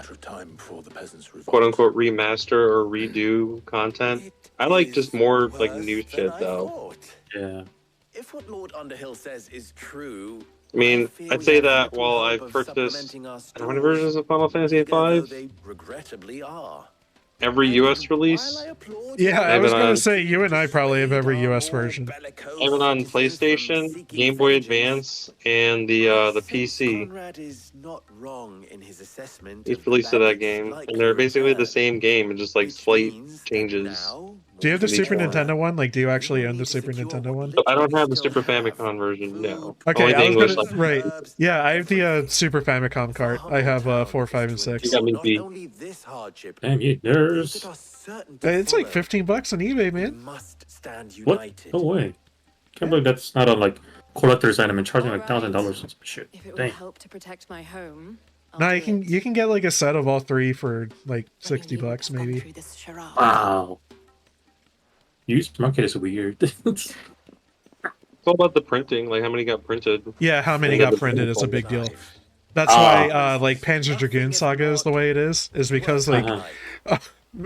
quote unquote remaster or redo content. I like just more like new shit though. Yeah. If what Lord Underhill says is true, I mean, I'd say that while I've purchased how many versions of Final Fantasy V, they regrettably are. every US release. Yeah, I was gonna say you and I probably have every US version. I have it on PlayStation, Game Boy Advance, and the PC. Conrad is not wrong in his assessment. Each release of that game, and they're basically the same game, and just like slight changes. Do you have the in each Super one. Nintendo one? Like, do you actually own the Super Nintendo one? I don't have the Super Famicom version. No. Okay, Only I the was English. gonna, right. Yeah, I have the Super Famicom cart. I have 4, 5, and 6. You got me beat. Damn you, nerds. It's like $15 on eBay, man. What? No way. Can't believe that's not on like collector's item and charging like $1,000 and some shit. If it will Dang. help to protect my home, No, you can get like a set of all 3 for like $60 maybe. Wow. Used market is weird. It's all about the printing, like how many got printed. Yeah, how many got printed is a big deal. That's why like Panzer Dragoon Saga is the way it is because like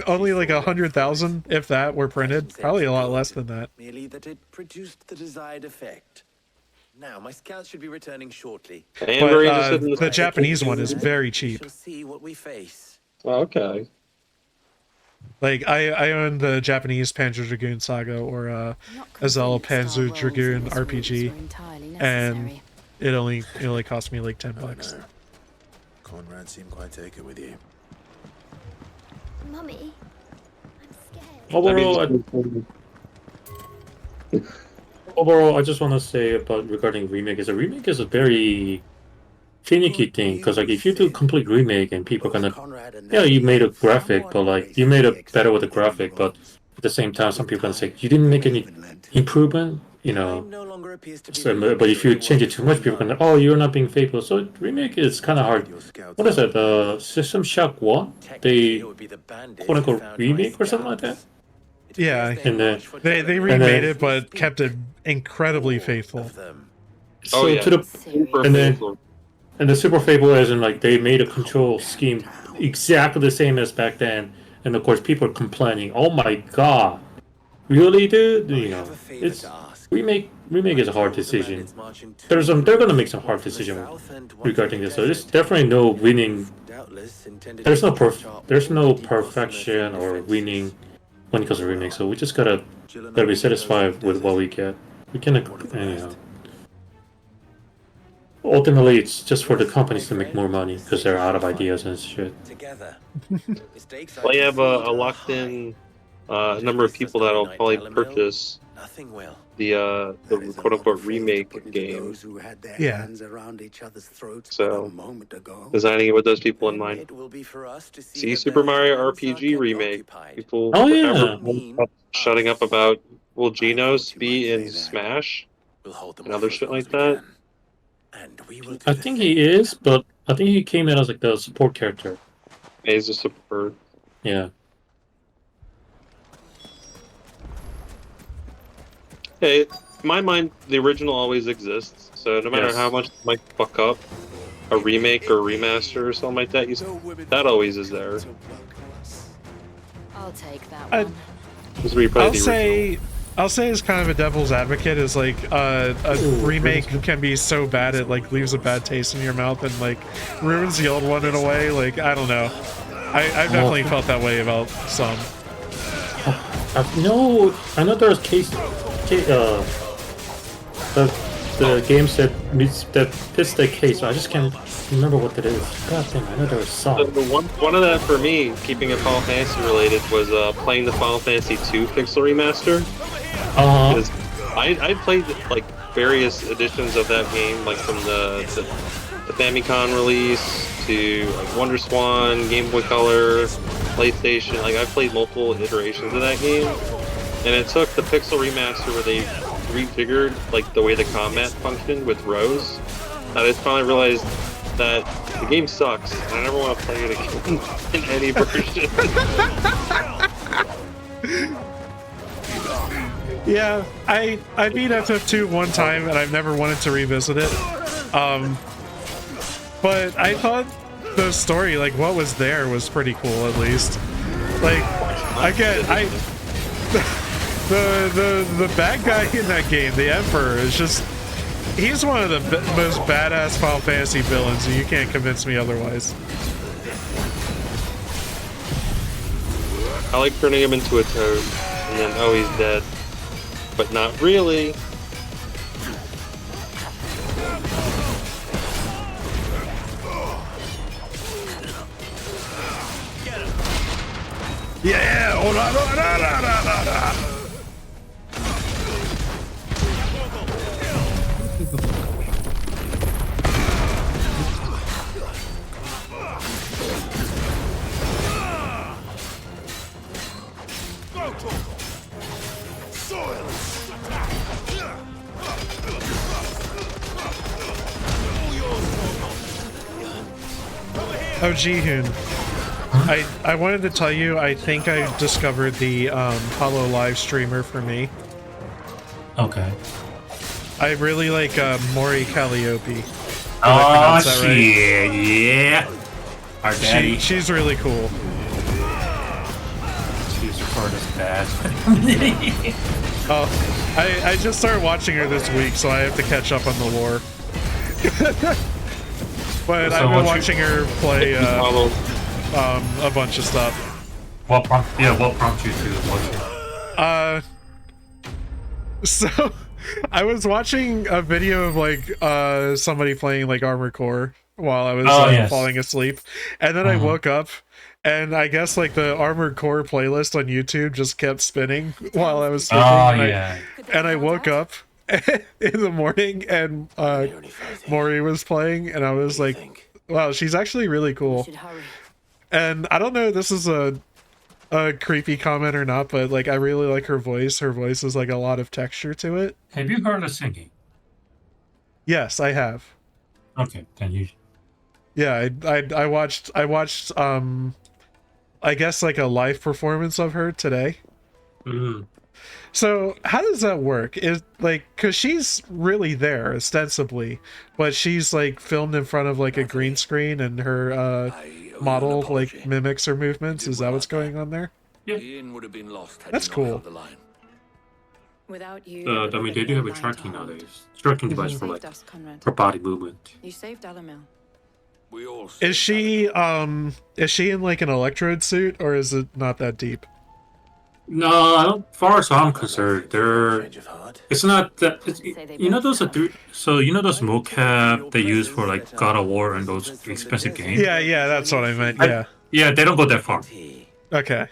only like 100,000, if that, were printed. Probably a lot less than that. Merely that it produced the desired effect. Now, my scouts should be returning shortly. But the Japanese one is very cheap. Shall see what we face. Oh, okay. Like I own the Japanese Panzer Dragoon Saga or Azella Panzer Dragoon RPG, and it only cost me like $10. Conrad seemed quite taken with you. Mummy, I'm scared. Overall, I just want to say about regarding remake is a remake is a very finicky thing because like if you do complete remake and people are gonna you made a graphic but like you made it better with the graphic but at the same time some people are gonna say you didn't make any improvement, you know. So, but if you change it too much, people are gonna you're not being faithful. So remake is kind of hard. What is it? System Shock 1? They quote unquote remake or something like that. Yeah, and they remade it but kept it incredibly faithful. So and the super faithful as in like they made a control scheme exactly the same as back then, and of course people are complaining. Oh my god, really, dude? You know, it's remake is a hard decision. They're gonna make some hard decision regarding this. So there's definitely no winning. There's no perfection or winning when it comes to remake. So we just gotta be satisfied with what we get. We can, you know. Ultimately, it's just for the companies to make more money because they're out of ideas and shit. Well, you have a locked-in number of people that'll probably purchase the quote-unquote remake game. Yeah. So, designing it with those people in mind. See Super Mario RPG remake. People forever shutting up about, will Genos be in Smash and other shit like that? I think he is, but I think he came in as like the support character. He's a support. Yeah. Hey, in my mind, the original always exists. So no matter how much you might fuck up a remake or remaster or something like that, that always is there. I'll take that one. I'll say as kind of a devil's advocate is like a remake can be so bad it like leaves a bad taste in your mouth and like ruins the old one in a way. Like I don't know, I've definitely felt that way about some. No, I know there's the games that fits the case. I just can't remember what that is. God damn, I know there was some. One of that for me, keeping it Final Fantasy related, was playing the Final Fantasy II Pixel Remaster. Because I played like various editions of that game, like from the Famicom release to like WonderSwan, Game Boy Color, PlayStation. Like I played multiple iterations of that game, and it took the Pixel Remaster where they refigured like the way the combat functioned with Rose. And I just finally realized that the game sucks, and I never want to play it again in any version. Yeah, I beat FF2 one time, and I've never wanted to revisit it. But I thought the story, like what was there, was pretty cool at least. Like, the bad guy in that game, the Emperor, is just. He's one of the most badass Final Fantasy villains, and you can't convince me otherwise. I like turning him into a toad, and then, oh, he's dead. But not really. Yeah! Oh, no. Oh, Jihun. I wanted to tell you, I think I discovered the Hollow Live streamer for me. Okay. I really like Mori Calliope. Oh, shit, right. Yeah. Our daddy. She's really cool. She's recorded as bad. Oh, I just started watching her this week, so I have to catch up on the lore. But so I've been watching her play a bunch of stuff. What prompted you to watch it? So I was watching a video of like somebody playing like Armored Core while I was falling asleep, and then I woke up, and I guess like the Armored Core playlist on YouTube just kept spinning while I was sleeping. And I woke up in the morning, and Mori was playing, and I was like, wow, she's actually really cool. And I don't know if this is a creepy comment or not, but like I really like her voice. Her voice is like a lot of texture to it. Have you heard her singing? Yes, I have. Okay, then you. Yeah, I watched I guess like a live performance of her today. So how does that work? Is like, because she's really there ostensibly, but she's like filmed in front of like a green screen, and her model like mimics her movements. Is that what's going on there? Yeah. Ian would have been lost had That's he not cool. held the line. Without you, I mean, they do have a tracking nowadays. Tracking device for like her body movement. You saved Alamil. We all Is she in like an electrode suit, or is it not that deep? No, I don't. As far as I'm concerned, it's not that. You know those are so you know those mocap they use for like God of War and those expensive games. Yeah, that's what I meant. Yeah. Yeah, they don't go that far. Okay.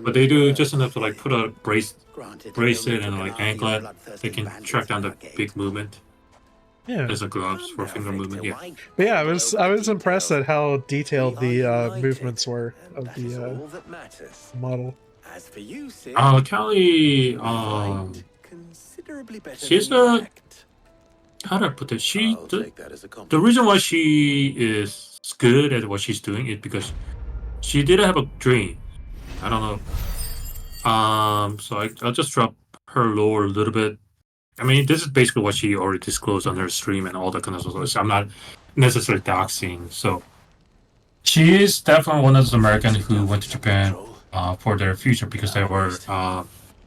But they do just enough to like put a bracelet and like anklet. They can track down the big movement. Yeah. There's a gloves for finger movement. Yeah. But yeah, I was impressed at how detailed the movements were of the model. As for you, Sid, Kelly, she's a, how do I put it? The reason why she is good at what she's doing is because she did have a dream. I don't know. So I'll just drop her lore a little bit. I mean, this is basically what she already disclosed on her stream and all that kind of stuff. So I'm not necessarily doxing. So she is definitely one of those Americans who went to Japan for their future because they were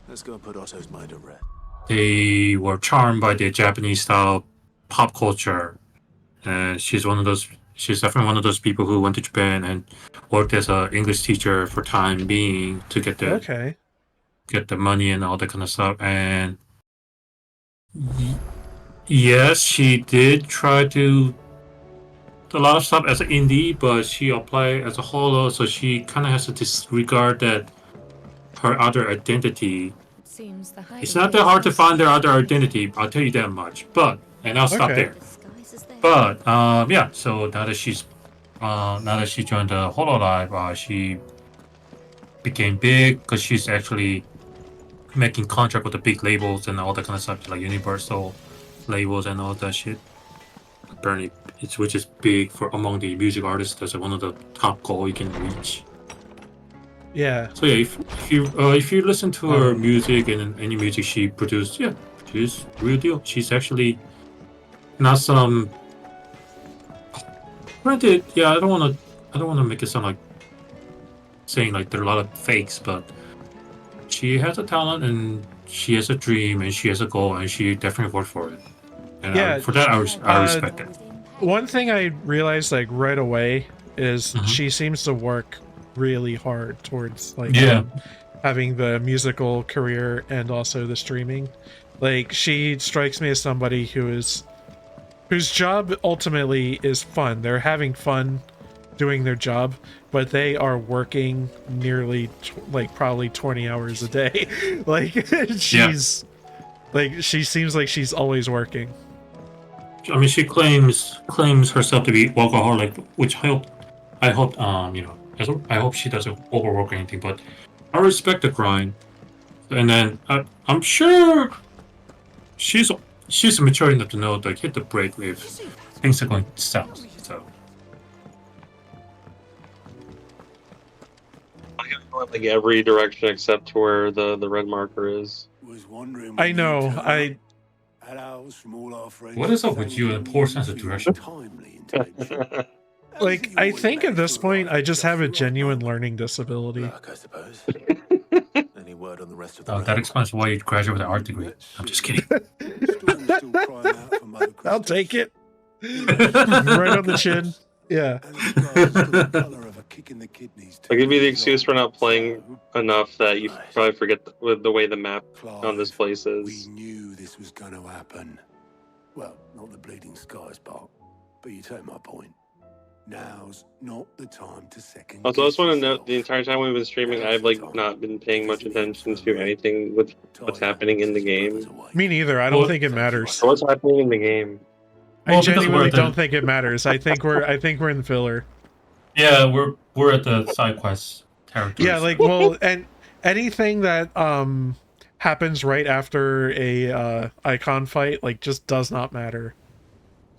let's go and put Otto's mind at rest. they were charmed by the Japanese style pop culture, and she's definitely one of those people who went to Japan and worked as an English teacher for time being to get the money and all that kind of stuff. And yes, she did try to a lot of stuff as an indie, but she applied as a holo, so she kind of has to disregard that her other identity. It's not that hard to find their other identity, I'll tell you that much. But I'll stop there. But yeah, so now that she joined the Hololive, she became big because she's actually making contract with the big labels and all that kind of stuff, like Universal labels and all that shit. Apparently, which is big for among the music artists. That's one of the top goal you can reach. Yeah. So yeah, if you listen to her music and any music she produced, yeah, she's real deal. She's actually not some. Granted, yeah, I don't want to make it sound like saying like there are a lot of fakes, but she has a talent and she has a dream and she has a goal and she definitely worked for it. And yeah, for that, I respect it. One thing I realized like right away is she seems to work really hard towards like having the musical career and also the streaming. Like she strikes me as somebody whose job ultimately is fun. They're having fun doing their job, but they are working nearly probably 20 hours a day. Like like she seems like she's always working. I mean, she claims herself to be workaholic, which I hope I hope she doesn't overwork or anything. But I respect the grind, and then I'm sure she's mature enough to know like hit the brake if things are going south. So I went like every direction except where the red marker is. I know. What is up with you in poor sense of direction? Like, I think at this point, I just have a genuine learning disability. I suppose. Any word on the rest of the That explains why you graduated with an art degree. I'm just kidding. I'll take it. Right on the chin. Yeah. I'll give you the excuse for not playing enough that you probably forget the way the map on this place is. We knew this was going to happen. Well, not the bleeding skies part, but you take my point. Now's not the time to second. Also, I just want to note the entire time we've been streaming, I've not been paying much attention to anything with what's happening in the game. Me neither. I don't think it matters. What's happening in the game? I genuinely don't think it matters. I think we're in the filler. Yeah, we're at the side quest territory. Yeah, like and anything that happens right after a icon fight just does not matter.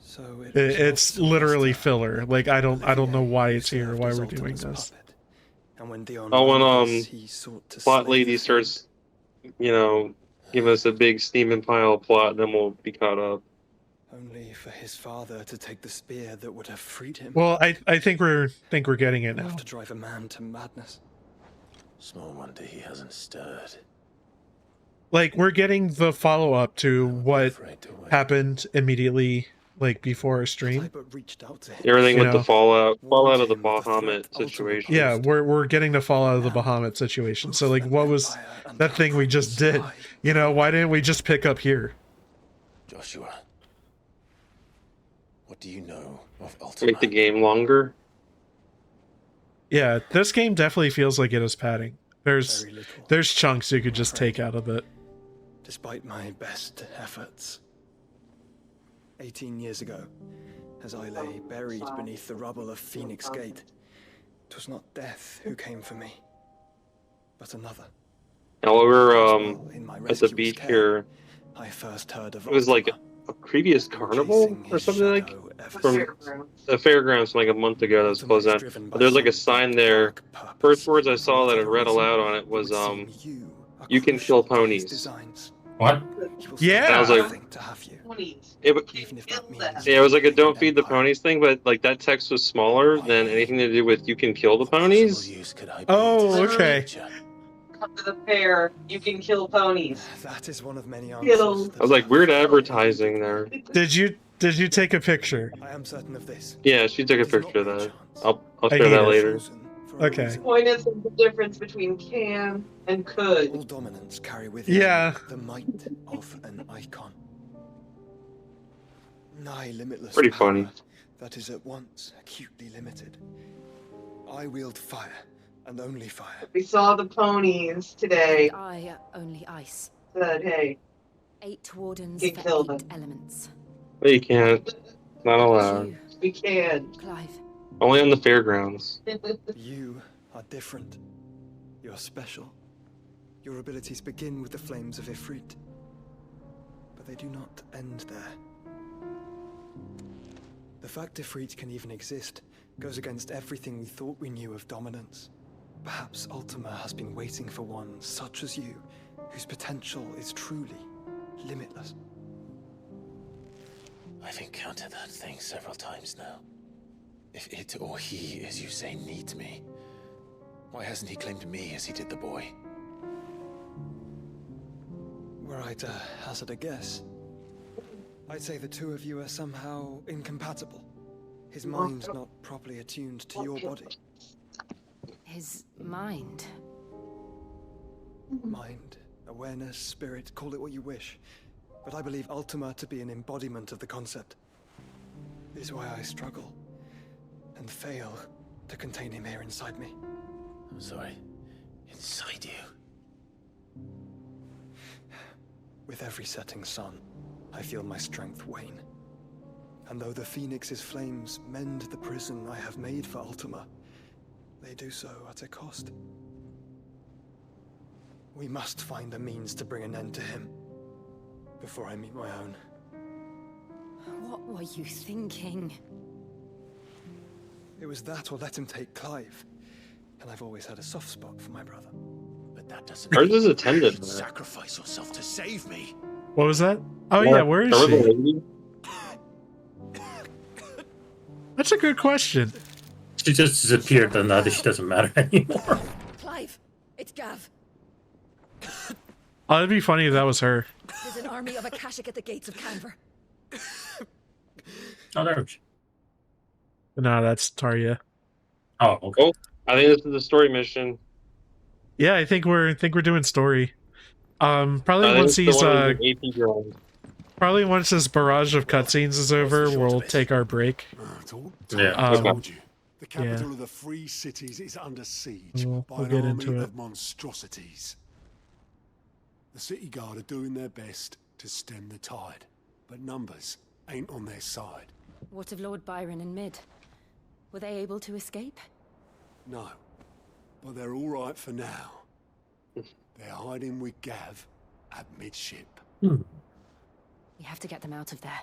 So it's literally filler. Like I don't know why it's here, why we're doing this. When plot lady starts you know, give us a big steaming pile of plot, and then we'll be caught up. Only for his father to take the spear that would have freed him. Well, I think we're getting it now. Enough to drive a man to madness. Small wonder he hasn't stirred. Like, we're getting the follow-up to what happened immediately, like, before our stream. Everything You with the know? fallout of the Bahamut situation. Yeah, we're getting the fallout of the Bahamut situation. So, like, what was that thing we just did? You know, why didn't we just pick up here? Joshua, what do you know of Ultima? Make the game longer. Yeah, this game definitely feels like it is padding. There's chunks you could just take out of it. Despite my best efforts. 18 years ago, as I lay buried beneath the rubble of Phoenix Gate, it was not death who came for me, but another. Now we're at the beach here. I first heard of it was like a previous carnival or something like from the fairgrounds like a month ago that was closed down. But there's like a sign there. First words I saw that I read aloud on it was "You can kill ponies." What? Yeah. And I was like, it was like a "Don't feed the ponies" thing, but like that text was smaller than anything to do with "You can kill the ponies." Oh, okay. Come to the fair, you can kill ponies. That is one of many answers. I was like, weird advertising there. Did you take a picture? I am certain of this. Yeah, she took a picture of that. I'll share that later. Okay. Point is the difference between can and could. All dominants carry with Yeah. the might of an icon. Nigh limitless Pretty power funny. that is at once acutely limited. I wield fire, and only fire. We saw the ponies today. I only ice. Said, hey. 8 wardens You for kill 8 them. elements. But you can't. Not allowed. We can. Clive. Only on the fairgrounds. You are different. You're special. Your abilities begin with the flames of Ifrit. But they do not end there. The fact Ifrit can even exist goes against everything we thought we knew of dominance. Perhaps Ultima has been waiting for one such as you, whose potential is truly limitless. I've encountered that thing several times now. If it or he, as you say, needs me, why hasn't he claimed me as he did the boy? Were I to hazard a guess, I'd say the two of you are somehow incompatible. His mind not properly attuned to your body. His mind. Mind, awareness, spirit, call it what you wish. But I believe Ultima to be an embodiment of the concept. This is why I struggle and fail to contain him here inside me. I'm sorry. Inside you? With every setting sun, I feel my strength wane. And though the Phoenix's flames mend the prison I have made for Ultima, they do so at a cost. We must find a means to bring an end to him before I meet my own. What were you thinking? It was that or let him take Clive. And I've always had a soft spot for my brother. But that doesn't Ours is attendant. sacrifice yourself to save me. What was that? Oh yeah, where is she? That's a good question. She just disappeared, and now she doesn't matter anymore. Clive, it's Gav. Oh, it'd be funny if that was her. There's an army of Akashic at the gates of Canver. Oh, there she. No, that's Tarja. Oh, okay. Oh, I think this is the story mission. Yeah, I think we're doing story. Probably I think once it's these the one with the AP drawings. probably once this barrage of cutscenes is over, we'll take our break. Yeah. The capital of the Free Cities is under siege We'll by an get army into it. of monstrosities. The city guard are doing their best to stem the tide, but numbers ain't on their side. What of Lord Byron and Mid? Were they able to escape? No, but they're all right for now. They're hiding with Gav at midship. We have to get them out of there.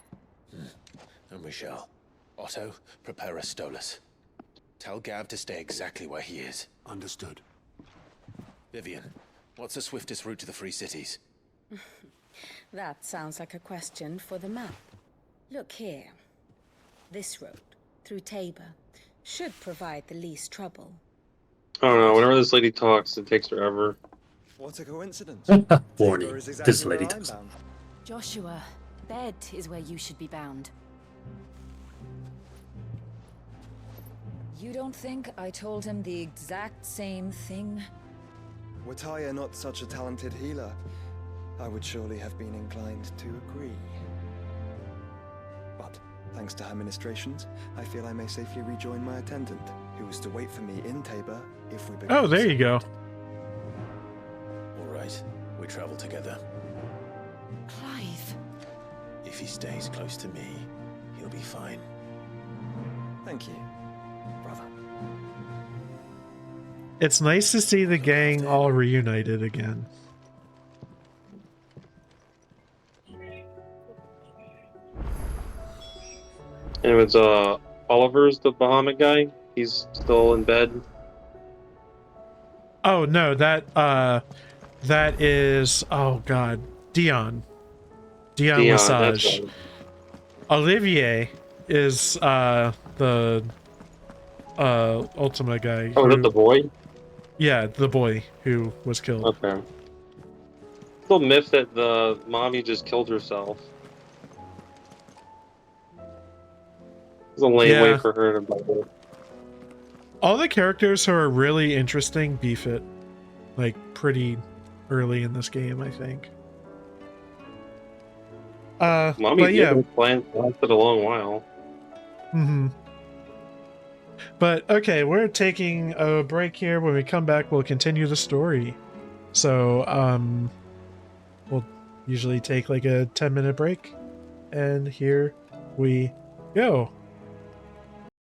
And we shall. Otto, prepare a Stolas. Tell Gav to stay exactly where he is. Understood. Vivian, What's the swiftest route to the Free Cities? That sounds like a question for the map. Look here. This road, through Tabor, should provide the least trouble. I don't know. Whenever this lady talks, it takes forever. What a coincidence. Warning, Tabor is exactly this lady where I'm does. bound. Joshua, bed is where you should be bound. You don't think I told him the exact same thing? Were Taya not such a talented healer, I would surely have been inclined to agree. But thanks to her ministrations, I feel I may safely rejoin my attendant, who was to wait for me in Tabor if we become... Oh, there you go. All right, we travel together. Clive. If he stays close to me, he'll be fine. Thank you, brother. It's nice to see the gang all reunited again. And it's Oliver's the Bahamut guy. He's still in bed. Oh no, that is, oh god, Dion Lesage. That's right. Olivier is the Ultima guy. Oh, is that the boy? Yeah, the boy who was killed. Okay. Still myth that the mommy just killed herself. It's a lame way for her to die. All the characters who are really interesting beef it, like, pretty early in this game, I think. Mommy but yeah. lasted a long while. Mm-hmm. But okay, we're taking a break here. When we come back, we'll continue the story. So, we'll usually take like a 10-minute break. And here we go.